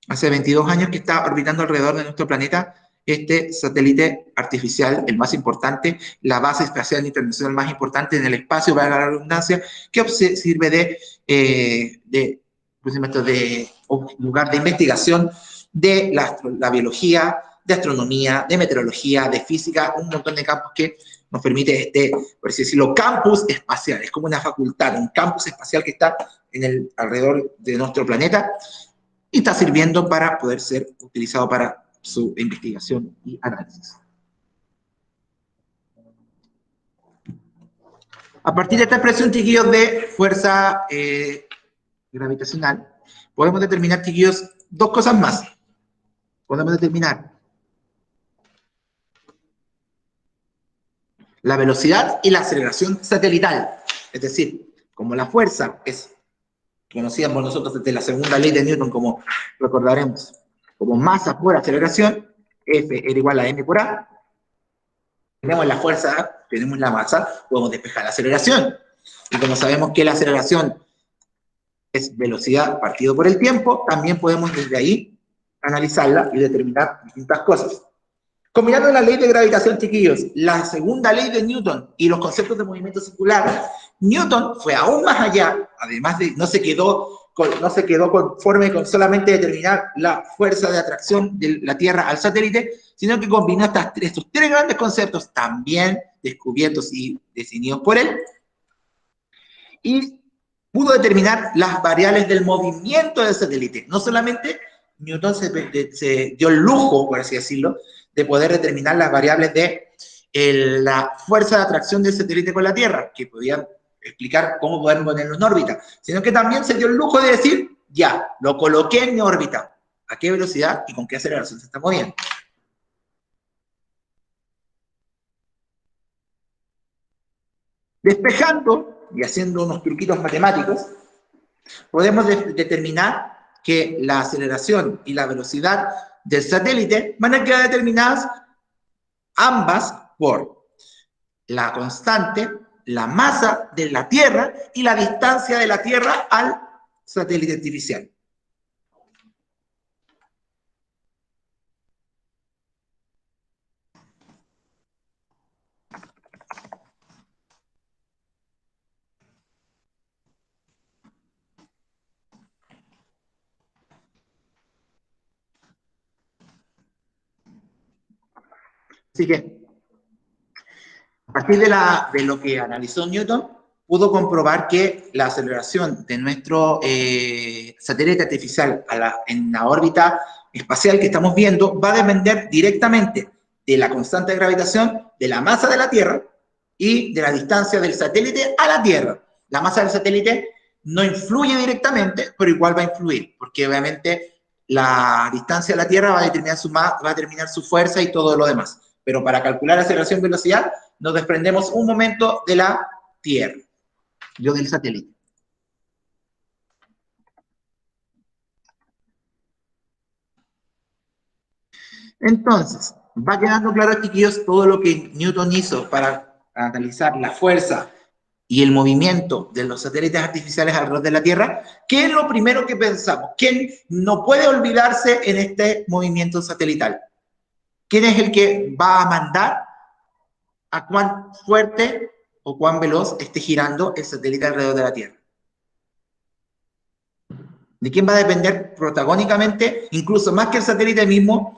Hace 22 años que está orbitando alrededor de nuestro planeta este satélite artificial, el más importante, la base espacial internacional más importante en el espacio, para la redundancia, que sirve de lugar de investigación de la biología, de astronomía, de meteorología, de física, un montón de campos que nos permite por así decirlo, campus espacial. Es como una facultad, un campus espacial que está alrededor de nuestro planeta y está sirviendo para poder ser utilizado para su investigación y análisis. A partir de esta expresión, chiquillos, de fuerza gravitacional, podemos determinar, chiquillos, dos cosas más. Podemos determinar la velocidad y la aceleración satelital. Es decir, como la fuerza es conocida por nosotros desde la segunda ley de Newton, como recordaremos, como masa por aceleración, F era igual a M por A. Tenemos la fuerza, tenemos la masa, podemos despejar la aceleración. Y como sabemos que la aceleración es velocidad partido por el tiempo, también podemos desde ahí analizarla y determinar distintas cosas. Combinando la ley de gravitación, chiquillos, la segunda ley de Newton y los conceptos de movimiento circular, Newton fue aún más allá, además de no se quedó conforme con solamente determinar la fuerza de atracción de la Tierra al satélite, sino que combinó estos tres grandes conceptos, también descubiertos y definidos por él, y pudo determinar las variables del movimiento del satélite. No solamente Newton se dio el lujo, por así decirlo, de poder determinar las variables de la fuerza de atracción del satélite con la Tierra, que podían explicar cómo poder ponerlo en órbita, sino que también se dio el lujo de decir, ya, lo coloqué en mi órbita, a qué velocidad y con qué aceleración se está moviendo. Despejando y haciendo unos truquitos matemáticos, podemos determinar que la aceleración y la velocidad del satélite van a quedar determinadas ambas por la constante, la masa de la Tierra y la distancia de la Tierra al satélite artificial. Así que, a partir de lo que analizó Newton, pudo comprobar que la aceleración de nuestro satélite artificial en la órbita espacial que estamos viendo va a depender directamente de la constante de gravitación, de la masa de la Tierra y de la distancia del satélite a la Tierra. La masa del satélite no influye directamente, pero igual va a influir, porque obviamente la distancia a la Tierra va a determinar su fuerza y todo lo demás. Pero para calcular aceleración y velocidad, nos desprendemos un momento de la Tierra, yo del satélite. Entonces, va quedando claro, chiquillos, todo lo que Newton hizo para analizar la fuerza y el movimiento de los satélites artificiales alrededor de la Tierra. ¿Qué es lo primero que pensamos? ¿Quién no puede olvidarse en este movimiento satelital? ¿Quién es el que va a mandar a cuán fuerte o cuán veloz esté girando el satélite alrededor de la Tierra? ¿De quién va a depender protagónicamente, incluso más que el satélite mismo,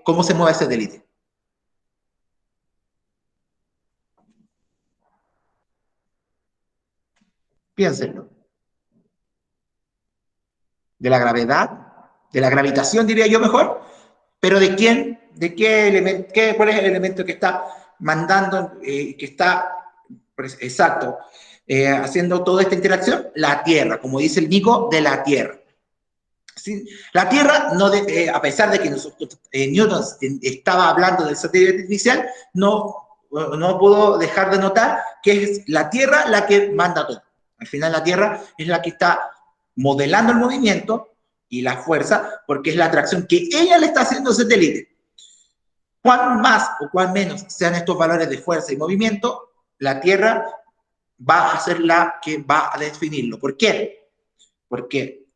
cómo se mueve el satélite? Piénsenlo. De la gravedad, de la gravitación diría yo mejor, pero ¿de quién? ¿De qué elemento? ¿Cuál es el elemento que está mandando, que está, exacto, haciendo toda esta interacción? La Tierra, como dice el Nico, de la Tierra. ¿Sí? La Tierra, no a pesar de que Newton estaba hablando del satélite artificial, no pudo dejar de notar que es la Tierra la que manda todo. Al final la Tierra es la que está modelando el movimiento y la fuerza, porque es la atracción que ella le está haciendo al satélite. Cuán más o cuán menos sean estos valores de fuerza y movimiento, la Tierra va a ser la que va a definirlo. ¿Por qué? Porque,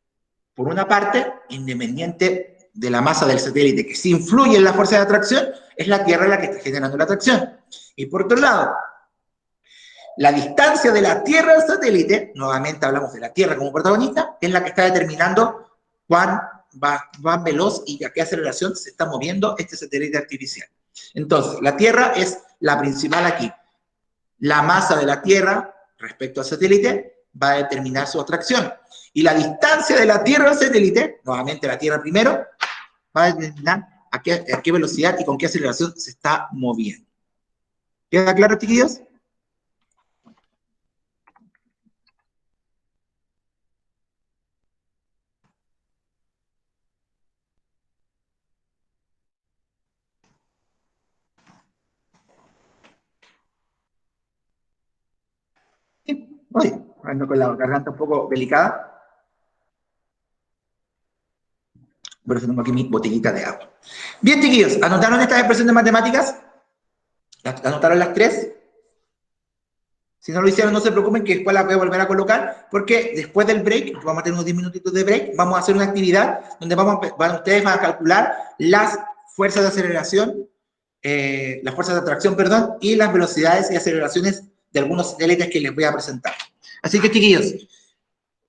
por una parte, independiente de la masa del satélite, que sí influye en la fuerza de atracción, es la Tierra la que está generando la atracción. Y por otro lado, la distancia de la Tierra al satélite, nuevamente hablamos de la Tierra como protagonista, es la que está determinando cuán veloz y a qué aceleración se está moviendo este satélite artificial. Entonces, la Tierra es la principal aquí. La masa de la Tierra respecto al satélite va a determinar su atracción. Y la distancia de la Tierra al satélite, nuevamente la Tierra primero, va a determinar a qué velocidad y con qué aceleración se está moviendo. ¿Queda claro, chiquillos? Sí. Oye, ando con la garganta un poco delicada. Por eso tengo aquí mi botellita de agua. Bien, chiquillos, ¿anotaron estas expresiones matemáticas? ¿Anotaron las tres? Si no lo hicieron, no se preocupen, que después las voy a volver a colocar, porque después del break, vamos a tener unos 10 minutitos de break, vamos a hacer una actividad donde ustedes van a calcular las fuerzas de aceleración, las fuerzas de atracción, perdón, y las velocidades y aceleraciones de algunos satélites que les voy a presentar. Así que, chiquillos,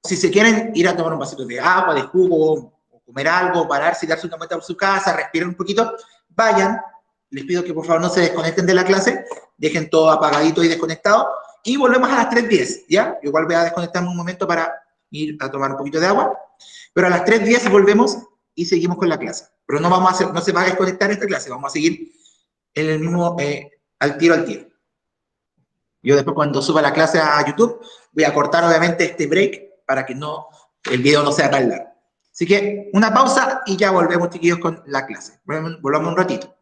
si se quieren ir a tomar un vasito de agua, de jugo, o comer algo, pararse y darse una vuelta por su casa, respiren un poquito, vayan. Les pido que por favor no se desconecten de la clase, dejen todo apagadito y desconectado, y volvemos a las 3:10, ¿ya? Igual voy a desconectarme un momento para ir a tomar un poquito de agua, pero a las 3:10 volvemos y seguimos con la clase. Pero no se va a desconectar esta clase, vamos a seguir en el mismo, al tiro. Yo después cuando suba la clase a YouTube voy a cortar obviamente este break para que el video no sea tan largo. Así que una pausa y ya volvemos, chiquillos, con la clase. Volvamos un ratito.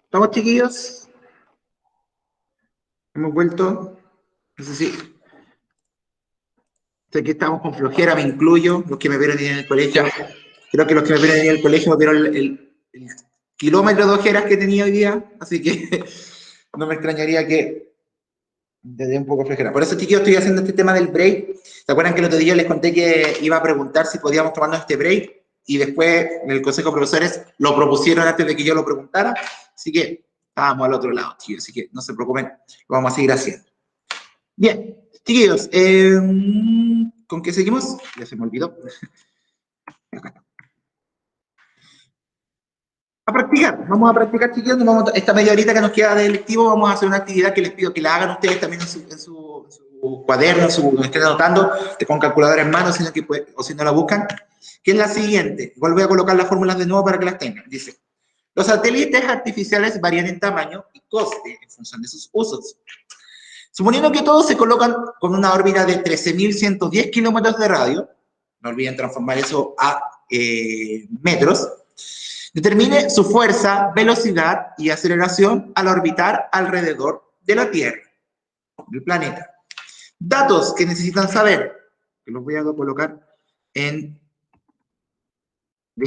¿Estamos, chiquillos? Hemos vuelto. No sé si... Sé que estamos con flojera, me incluyo, los que me vieron en el colegio. Creo que los que me vieron en el colegio vieron el kilómetro de ojeras que tenía hoy día, así que no me extrañaría que te dé un poco flojera. Por eso, chiquillos, estoy haciendo este tema del break. ¿Se acuerdan que el otro día les conté que iba a preguntar si podíamos tomarnos este break? Y después el consejo de profesores lo propusieron antes de que yo lo preguntara, así que estábamos al otro lado, chiquillos, así que no se preocupen, lo vamos a seguir haciendo. Bien, chiquillos, ¿con qué seguimos? Ya se me olvidó. A practicar, vamos a practicar, chiquillos. Esta media horita que nos queda de lectivo, vamos a hacer una actividad que les pido que la hagan ustedes también en su cuaderno, donde estén anotando, con calculadora en mano, sino que o si no la buscan, que es la siguiente. Igual voy a colocar las fórmulas de nuevo para que las tengan. Dice, los satélites artificiales varían en tamaño y coste en función de sus usos. Suponiendo que todos se colocan con una órbita de 13.110 kilómetros de radio, no olviden transformar eso a metros, determine su fuerza, velocidad y aceleración al orbitar alrededor de la Tierra, del planeta. Datos que necesitan saber, que los voy a colocar de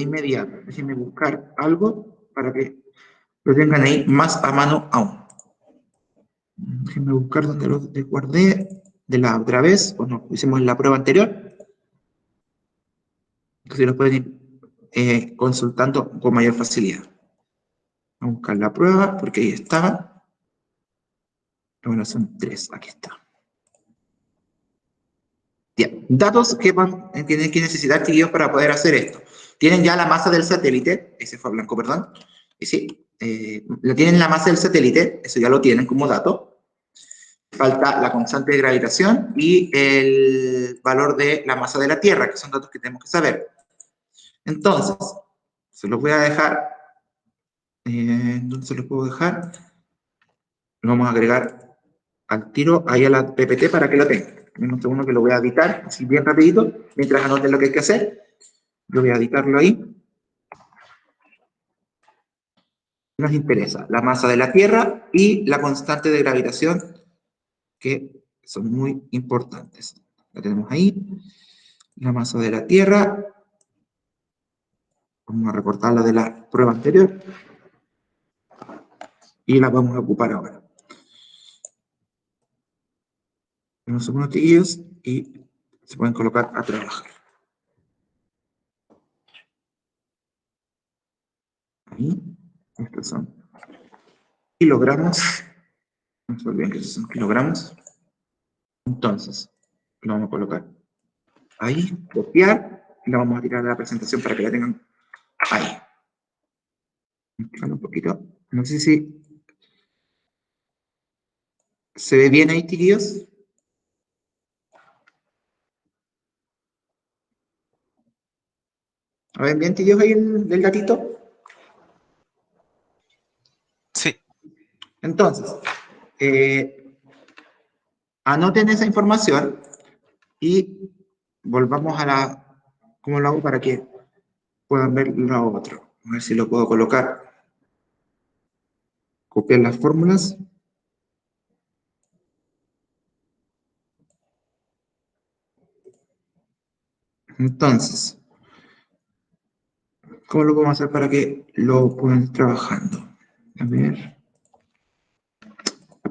inmediato. Déjenme buscar algo para que lo tengan ahí más a mano aún. Déjenme buscar donde lo guardé de la otra vez, o no, hicimos en la prueba anterior. Entonces lo pueden ir consultando con mayor facilidad. Vamos a buscar la prueba, porque ahí estaba. Bueno, son 3, aquí está. Bien, datos que tienen que necesitar, chiquillos, para poder hacer esto. Tienen ya la masa del satélite, ese fue blanco, perdón. Y sí, tienen la masa del satélite, eso ya lo tienen como dato. Falta la constante de gravitación y el valor de la masa de la Tierra, que son datos que tenemos que saber. Entonces, se los voy a dejar. ¿Dónde se los puedo dejar? Lo vamos a agregar al tiro ahí a la PPT para que lo tengan. Un segundo que lo voy a editar, así bien rapidito, mientras anoten lo que hay que hacer. Yo voy a editarlo ahí. Nos interesa la masa de la Tierra y la constante de gravitación, que son muy importantes. La tenemos ahí. La masa de la Tierra. Vamos a recortarla de la prueba anterior. Y la vamos a ocupar ahora. Unos segundos, chiquillos, y se pueden colocar a trabajar. Ahí, estos son kilogramos. No se olviden que estos son kilogramos. Entonces, lo vamos a colocar ahí, copiar, y la vamos a tirar de la presentación para que la tengan ahí. Un poquito. No sé si se ve bien ahí, chiquillos. ¿Ven bien, chiquillos, ahí el gatito?
Sí.
Entonces, anoten esa información y volvamos a la... ¿Cómo lo hago para que puedan ver lo otro? A ver si lo puedo colocar. Copiar las fórmulas. Entonces, ¿cómo lo podemos hacer para que lo puedan ir trabajando? A ver.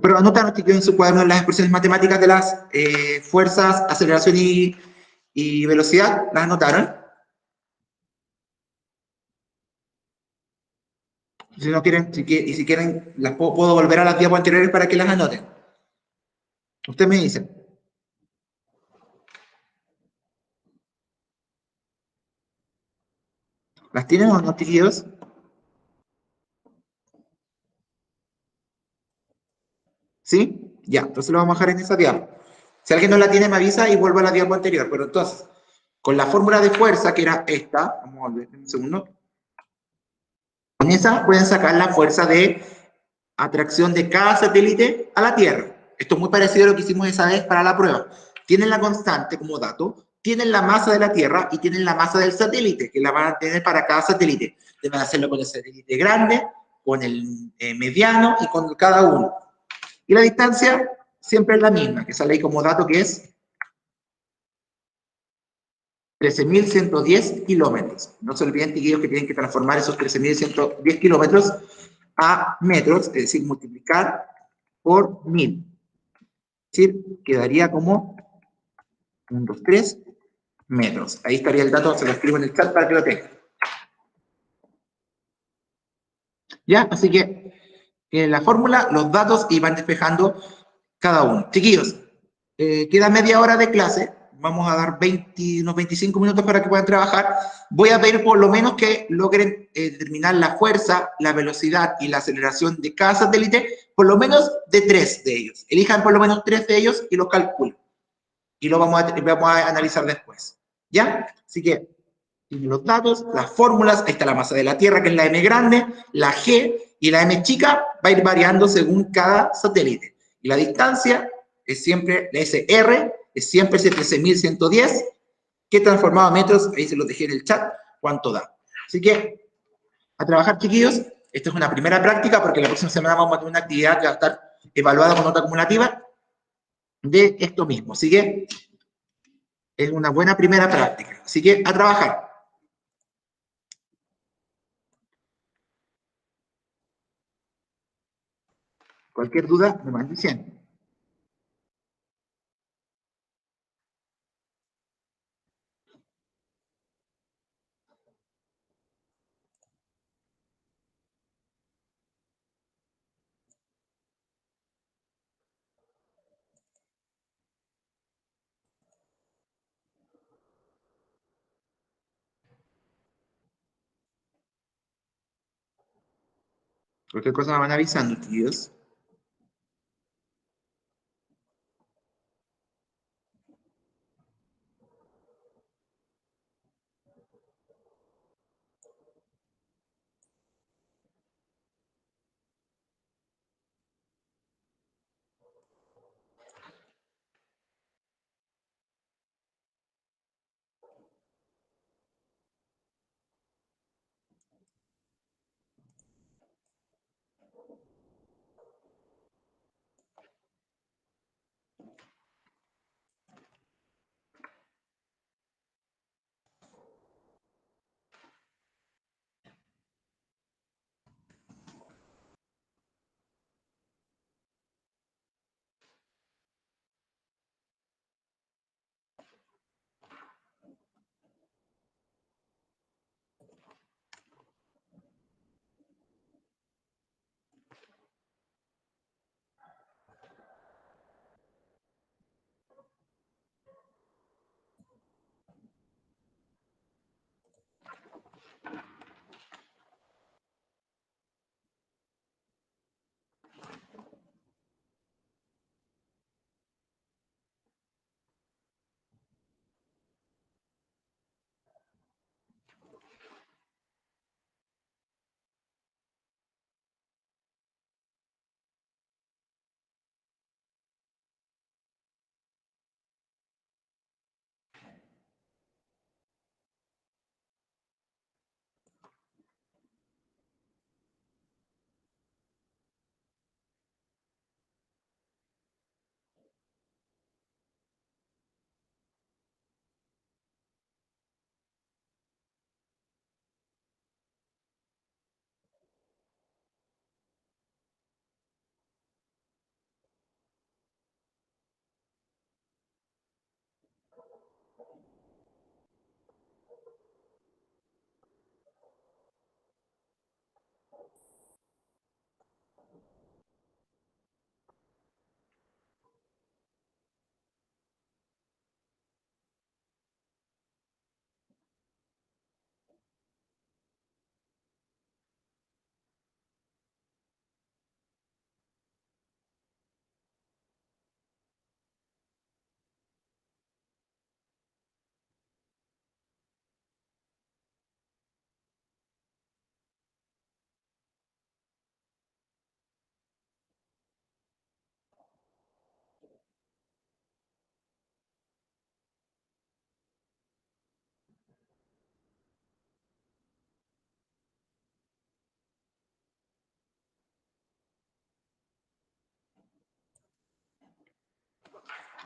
Pero anotaron, chicos, en su cuaderno las expresiones matemáticas de las fuerzas, aceleración y velocidad. ¿Las anotaron? Si no quieren, si quieren, las puedo volver a las diapositivas anteriores para que las anoten. Usted me dice. ¿Las tienen o no, chiquillos? ¿Sí? Ya, entonces lo vamos a dejar en esa diapo. Si alguien no la tiene, me avisa y vuelvo a la diapo anterior. Pero entonces, con la fórmula de fuerza, que era esta, vamos a ver un segundo. Con esa pueden sacar la fuerza de atracción de cada satélite a la Tierra. Esto es muy parecido a lo que hicimos esa vez para la prueba. Tienen la constante como dato, tienen la masa de la Tierra y tienen la masa del satélite, que la van a tener para cada satélite. Deben hacerlo con el satélite grande, con el mediano y con cada uno. Y la distancia siempre es la misma, que sale ahí como dato, que es 13.110 kilómetros. No se olviden, chiquillos, que tienen que transformar esos 13.110 kilómetros a metros, es decir, multiplicar por 1000. Es decir, quedaría como 1, 2, 3 metros. Ahí estaría el dato, se lo escribo en el chat para que lo tengan. ¿Ya? Así que en la fórmula, los datos y van despejando cada uno. Chiquillos, queda media hora de clase. Vamos a dar unos 25 minutos para que puedan trabajar. Voy a pedir por lo menos que logren determinar la fuerza, la velocidad y la aceleración de cada satélite, por lo menos de 3 de ellos. Elijan por lo menos 3 de ellos y los calculen. Y lo vamos a analizar después. ¿Ya? Así que tienen los datos, las fórmulas, ahí está la masa de la Tierra, que es la M grande, la G, y la M chica va a ir variando según cada satélite. Y la distancia es siempre, la SR, es siempre ese 13.110, que transformado a metros, ahí se los dejé en el chat, cuánto da. Así que, a trabajar, chiquillos. Esta es una primera práctica, porque la próxima semana vamos a tener una actividad que va a estar evaluada con nota acumulativa de esto mismo. Así que, es una buena primera práctica. Así que, a trabajar. Cualquier duda, me van diciendo. Cualquier cosa me van avisando, tíos.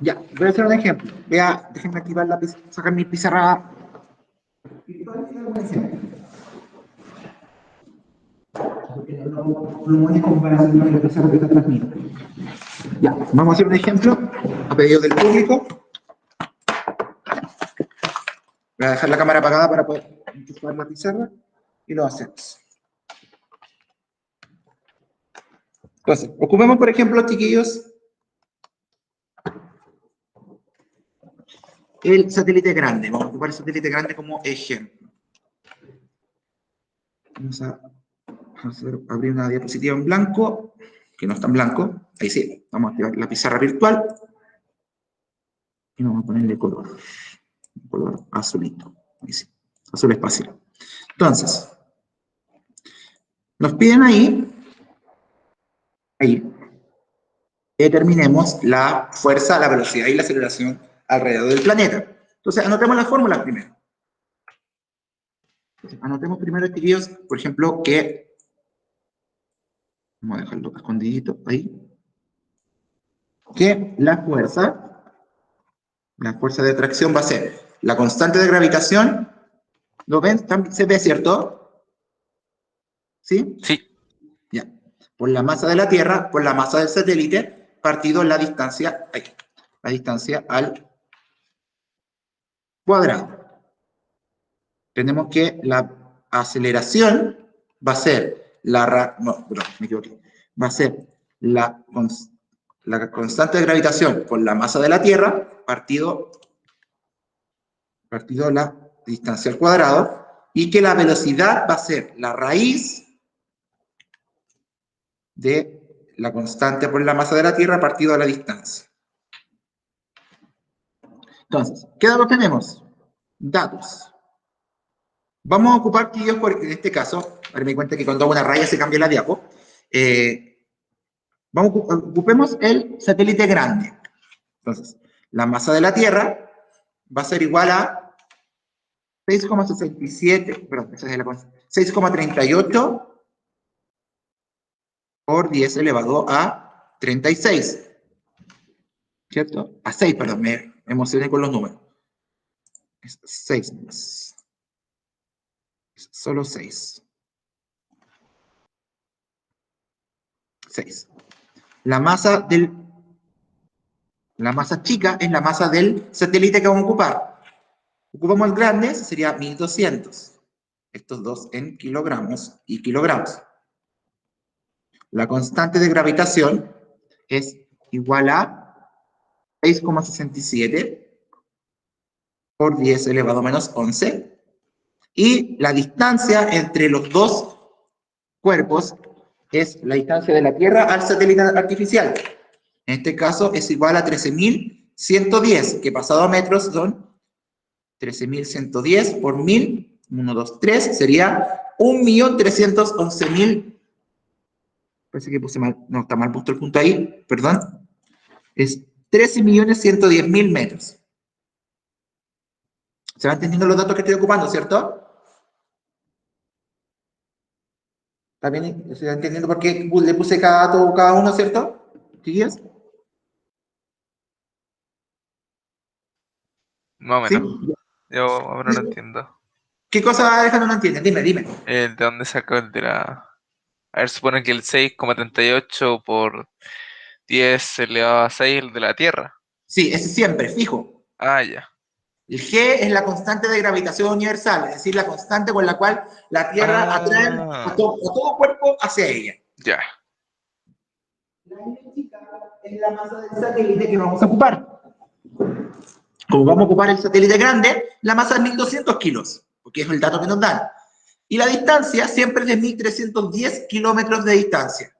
Ya, voy a hacer un ejemplo. Vea, déjenme activar la pizarra, sacar mi pizarra. Ya, vamos a hacer un ejemplo a pedido del público. Voy a dejar la cámara apagada para poder enchufar la pizarra y lo hacemos. Entonces, ocupemos, por ejemplo, chiquillos, el satélite grande. Vamos a ocupar el satélite grande como ejemplo. Vamos a abrir una diapositiva en blanco, que no está en blanco. Ahí sí, vamos a activar la pizarra virtual. Y vamos a ponerle color azulito. Ahí sí, azul espacial. Entonces, nos piden ahí, que determinemos la fuerza, la velocidad y la aceleración alrededor del planeta. Entonces, anotemos las fórmulas primero. Anotemos primero, chiquillos, por ejemplo, que... Vamos a dejarlo escondidito ahí. Que la fuerza de atracción va a ser la constante de gravitación. ¿Lo ven? ¿Se ve, cierto? ¿Sí?
Sí.
Ya. Por la masa de la Tierra, por la masa del satélite, partido la distancia, la distancia al cuadrado. Tenemos que la aceleración va a ser me equivoqué. Va a ser la constante de gravitación por la masa de la Tierra, partido la distancia al cuadrado, y que la velocidad va a ser la raíz de la constante por la masa de la Tierra partido a la distancia. Entonces, ¿qué datos tenemos? Datos. Vamos a ocupar, tíos, en este caso, ahora me cuenta que cuando hago una raya se cambia la diapo. Ocupemos el satélite grande. Entonces, la masa de la Tierra va a ser igual a 6,67, perdón, esa es la 6,38 por 10 elevado a 36. ¿Cierto? A 6, perdón, me emocioné con los números. Es 6 más. Es solo 6. 6. La masa chica es la masa del satélite que vamos a ocupar. Ocupamos el grande, ese sería 1200. Estos dos en kilogramos y kilogramos. La constante de gravitación es igual a 6,67 por 10 elevado a menos 11. Y la distancia entre los dos cuerpos es la distancia de la Tierra al satélite artificial. En este caso es igual a 13.110, que pasado a metros son 13.110 por 1000, 1, 2, 3, sería 1.311.000. Parece que puse mal, no, está mal puesto el punto ahí, perdón. Es 13.110.000 metros. ¿Se van entendiendo los datos que estoy ocupando, cierto? ¿También estoy entendiendo por qué le puse cada dato, cada uno, cierto? ¿Chiquillos?
Más o
¿Sí?
menos. Yo ahora no entiendo.
¿Qué cosa, Alejandro, no entiendes? Dime.
¿De dónde sacó el de la...? A ver, supone que el 6,38 por 10 elevado a 6 el de la Tierra.
Sí, es siempre, fijo.
Ah, ya.
El G es la constante de gravitación universal, es decir, la constante con la cual la Tierra atrae a todo cuerpo hacia ella.
Ya.
La L chica es la masa del satélite que vamos a ocupar. Como vamos a ocupar el satélite grande, la masa es 1.200 kilos, porque es el dato que nos dan. Y la distancia siempre es de 1.310 kilómetros de distancia.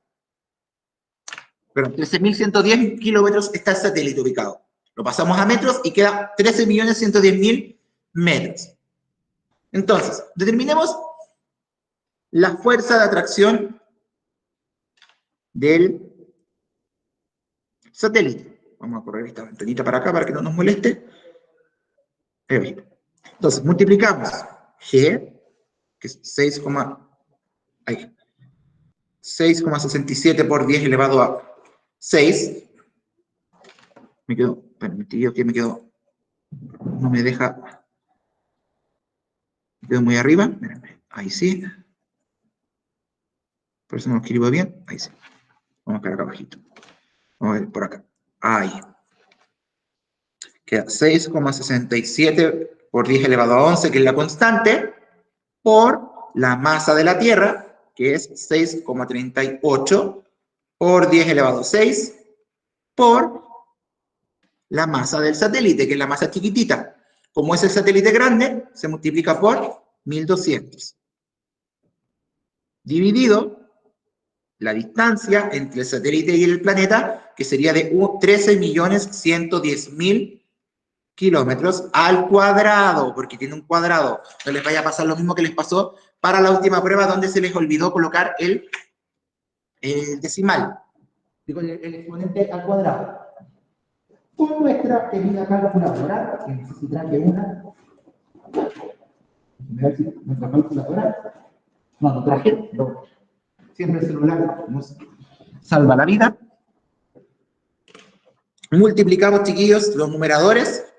Pero 13.110 kilómetros está el satélite ubicado. Lo pasamos a metros y queda 13.110.000 metros. Entonces, determinemos la fuerza de atracción del satélite. Vamos a correr esta ventanita para acá para que no nos moleste. Entonces, multiplicamos G, que es 6,67 por 10 elevado a 6. Me quedo Bueno, que me quedó, no me deja, me quedo muy arriba, espérenme, ahí sí, por eso no lo escribo bien, ahí sí, vamos a quedar acá abajito, vamos a ver por acá, ahí, queda 6,67 por 10 elevado a 11, que es la constante, por la masa de la Tierra, que es 6,38 por 10 elevado a 6, por la masa del satélite, que es la masa chiquitita. Como es el satélite grande, se multiplica por 1200. Dividido la distancia entre el satélite y el planeta, que sería de 13.110.000 kilómetros al cuadrado, porque tiene un cuadrado. No les vaya a pasar lo mismo que les pasó para la última prueba, donde se les olvidó colocar el decimal, digo, el exponente al cuadrado. Con nuestra querida calculadora, que necesitará que nuestra calculadora, no traje, no. Siempre el celular nos salva la vida. Multiplicamos, chiquillos, los numeradores,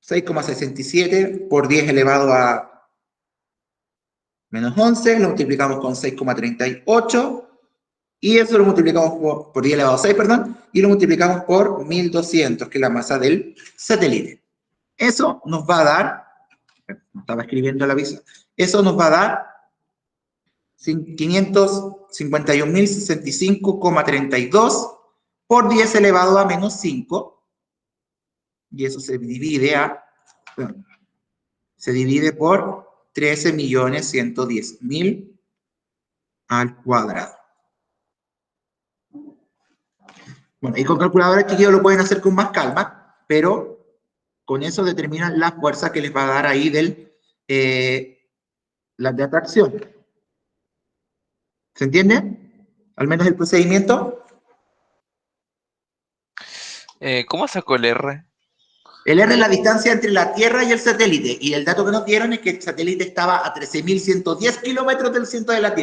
6,67 por 10 elevado a menos 11, lo multiplicamos con 6,38, y eso lo multiplicamos por 10 elevado a 6, perdón, y lo multiplicamos por 1200, que es la masa del satélite. Eso nos va a dar, estaba escribiendo la visa, eso nos va a dar 551.065,32 por 10 elevado a menos 5, y eso se divide por 13.110.000 al cuadrado. Bueno, y con calculadora, chiquillos, lo pueden hacer con más calma, pero con eso determinan la fuerza que les va a dar ahí la de atracción. ¿Se entiende? Al menos el procedimiento.
¿Cómo sacó el R?
El R es la distancia entre la Tierra y el satélite, y el dato que nos dieron es que el satélite estaba a 13.110 kilómetros del centro de la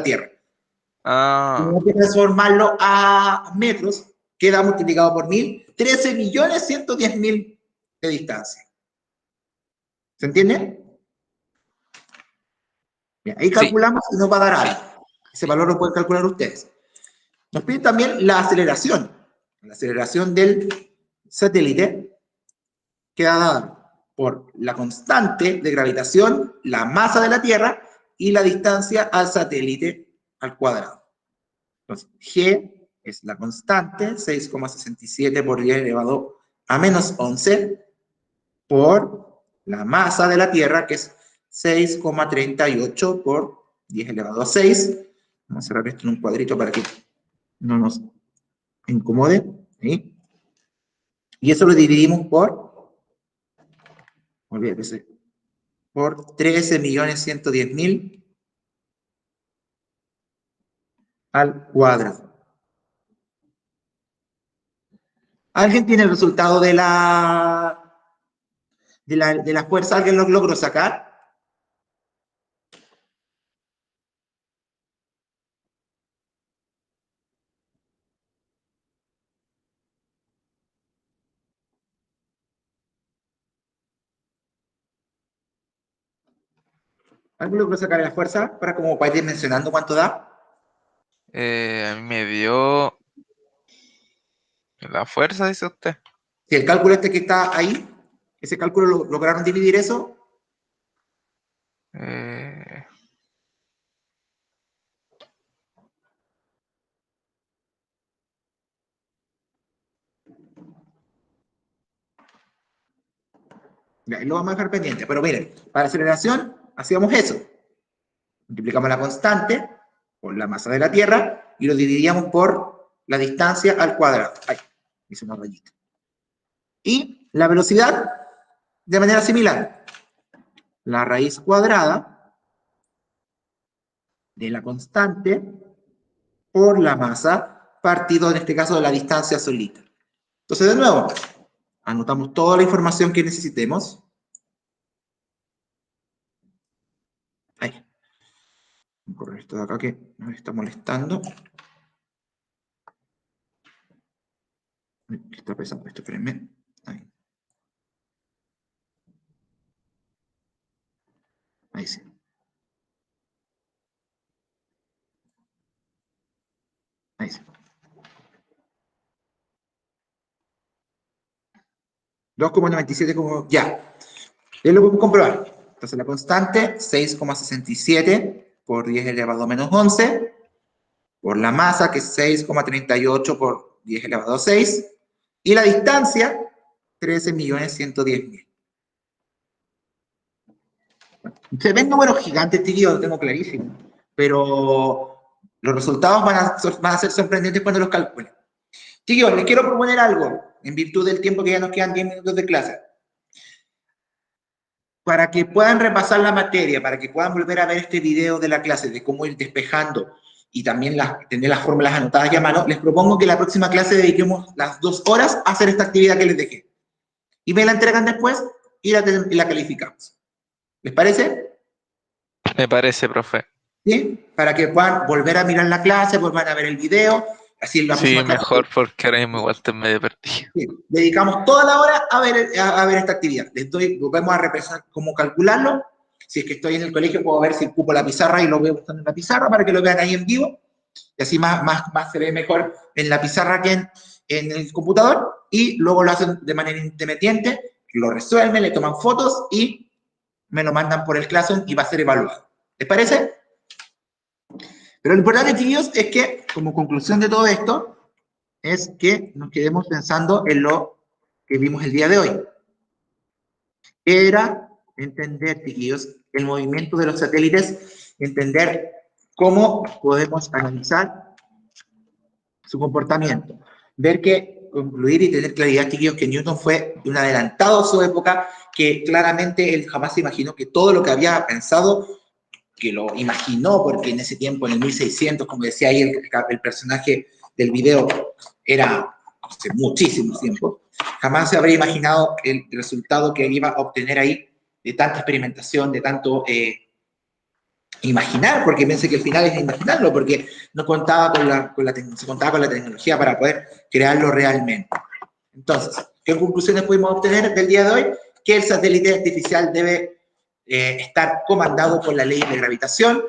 Tierra,
Ah,
Tenemos que transformarlo a metros, queda multiplicado por 1000, 13.110.000 de distancia. ¿Se entiende? Bien, ahí
sí.
calculamos y nos va a dar algo. Ese valor lo pueden calcular ustedes. Nos piden también la aceleración. La aceleración del satélite queda dada por la constante de gravitación, la masa de la Tierra y la distancia al satélite al cuadrado. Entonces, G es la constante, 6,67 por 10 elevado a menos 11, por la masa de la Tierra, que es 6,38 por 10 elevado a 6. Vamos a cerrar esto en un cuadrito para que no nos incomode. ¿Sí? Y eso lo dividimos olvídate, por 13.110.000 al cuadrado. ¿Alguien tiene el resultado de la fuerza? ¿Alguien lo logró sacar? ¿Alguien logró sacar la fuerza para como para ir mencionando cuánto da?
A mí me dio la fuerza, dice usted.
Si el cálculo este que está ahí, ese cálculo lograron dividir eso,
Eh,
ahí lo vamos a dejar pendiente. Pero miren, para la aceleración hacíamos eso. Multiplicamos la constante por la masa de la Tierra y lo dividíamos por la distancia al cuadrado. Ahí, hice una rayita. Y la velocidad, de manera similar. La raíz cuadrada de la constante por la masa partido, en este caso, de la distancia solita. Entonces, de nuevo, anotamos toda la información que necesitemos. Ahí. Voy a correr esto de acá que nos está molestando. ¿Qué está pesando esto? Espérenme. Ahí. Ahí sí. Ahí sí. 2,97 como... Ya. Ya lo podemos comprobar. Entonces la constante, 6,67 por 10 elevado a menos 11, por la masa, que es 6,38 por 10 elevado a 6, y la distancia, 13.110.000. Se ven números gigantes, tío, lo tengo clarísimo, pero los resultados van a ser sorprendentes cuando los calculen. Chicos, les quiero proponer algo, en virtud del tiempo que ya nos quedan 10 minutos de clase. Para que puedan repasar la materia, para que puedan volver a ver este video de la clase, de cómo ir despejando y también tener las fórmulas anotadas ya a mano, les propongo que la próxima clase dediquemos las 2 horas a hacer esta actividad que les dejé. Y me la entregan después y la calificamos. ¿Les parece?
Me parece, profe.
¿Sí? Para que puedan volver a mirar la clase, vuelvan a ver el video, así la
Sí,
próxima clase.
mejor porque ahora mismo igual estoy medio perdido.
Sí, dedicamos toda la hora a ver esta actividad. Volvemos a repasar cómo calcularlo. Si es que estoy en el colegio, puedo ver si ocupo la pizarra y lo veo buscando en la pizarra para que lo vean ahí en vivo. Y así más se ve mejor en la pizarra que en el computador. Y luego lo hacen de manera independiente, lo resuelven, le toman fotos y me lo mandan por el Classroom y va a ser evaluado. ¿Les parece? Pero lo importante, chicos, es que, como conclusión de todo esto, es que nos quedemos pensando en lo que vimos el día de hoy. Era entender, chiquillos, el movimiento de los satélites, entender cómo podemos analizar su comportamiento. Ver que, concluir y tener claridad, chiquillos, que Newton fue un adelantado a su época, que claramente él jamás se imaginó que todo lo que había pensado, que lo imaginó, porque en ese tiempo, en el 1600, como decía ahí el personaje del video, era hace muchísimo tiempo, jamás se habría imaginado el resultado que iba a obtener ahí de tanta experimentación, de tanto imaginar, porque pensé que el final es imaginarlo, porque no contaba se contaba con la tecnología para poder crearlo realmente. Entonces, ¿qué conclusiones pudimos obtener del día de hoy? Que el satélite artificial debe estar comandado por la ley de gravitación,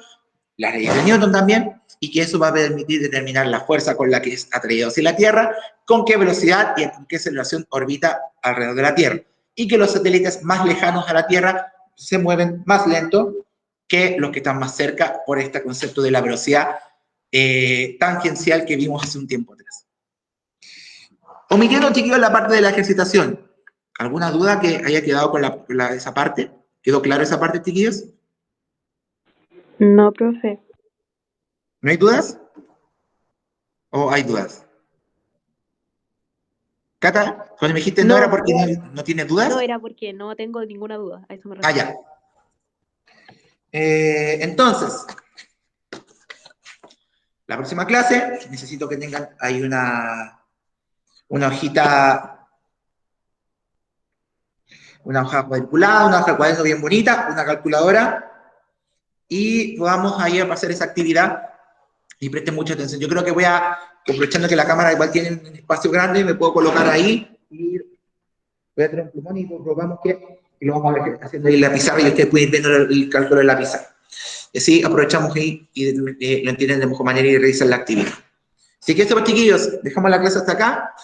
las leyes de Newton también, y que eso va a permitir determinar la fuerza con la que es atraído hacia la Tierra, con qué velocidad y en qué aceleración orbita alrededor de la Tierra. Y que los satélites más lejanos a la Tierra se mueven más lento que los que están más cerca por este concepto de la velocidad tangencial que vimos hace un tiempo atrás. Omitiendo, chiquillos, la parte de la ejercitación. ¿Alguna duda que haya quedado con esa parte? ¿Quedó claro esa parte, chiquillos?
No, profe.
¿No hay dudas? ¿O hay dudas? Cata, cuando me dijiste no era porque no tienes dudas.
No era porque no tengo ninguna duda, a eso me refiero.
Ah, ya. Entonces, la próxima clase, necesito que tengan ahí una hojita, una hoja cuadriculada, una hoja de cuaderno bien bonita, una calculadora, y podamos ahí a pasar esa actividad y presten mucha atención. Yo creo que voy a, aprovechando que la cámara igual tiene un espacio grande, me puedo colocar ahí y voy a tener un plumón y probamos y lo vamos a ver haciendo ahí en la pizarra y ustedes pueden ir viendo el cálculo en la pizarra. Y así aprovechamos ahí y lo entienden de mejor manera y realizan la actividad. Así que eso, pues, chiquillos, dejamos la clase hasta acá.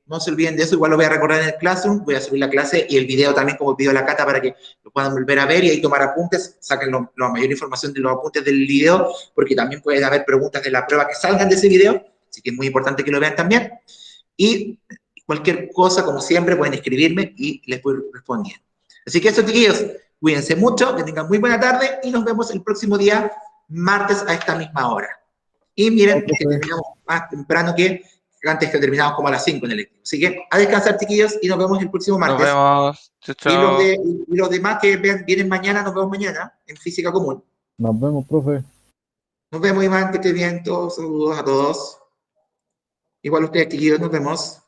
No se olviden de eso, igual lo voy a recordar en el Classroom, voy a subir la clase y el video también, como pidió la Cata, para que lo puedan volver a ver y ahí tomar apuntes, saquen la mayor información de los apuntes del video, porque también pueden haber preguntas de la prueba que salgan de ese video, así que es muy importante que lo vean también. Y cualquier cosa, como siempre, pueden escribirme y les voy respondiendo. Así que eso, chiquillos, cuídense mucho, que tengan muy buena tarde y nos vemos el próximo día, martes, a esta misma hora. Y miren, que terminamos más temprano que antes, que terminamos como a las 5 en el lectivo. Así que a descansar, chiquillos, y nos vemos el próximo martes.
Nos vemos. Chao, chao.
Y los demás que vienen mañana, nos vemos mañana en Física Común.
Nos vemos, profe.
Nos vemos, Iván, que estés bien. Todos, saludos a todos. Igual ustedes, chiquillos, nos vemos.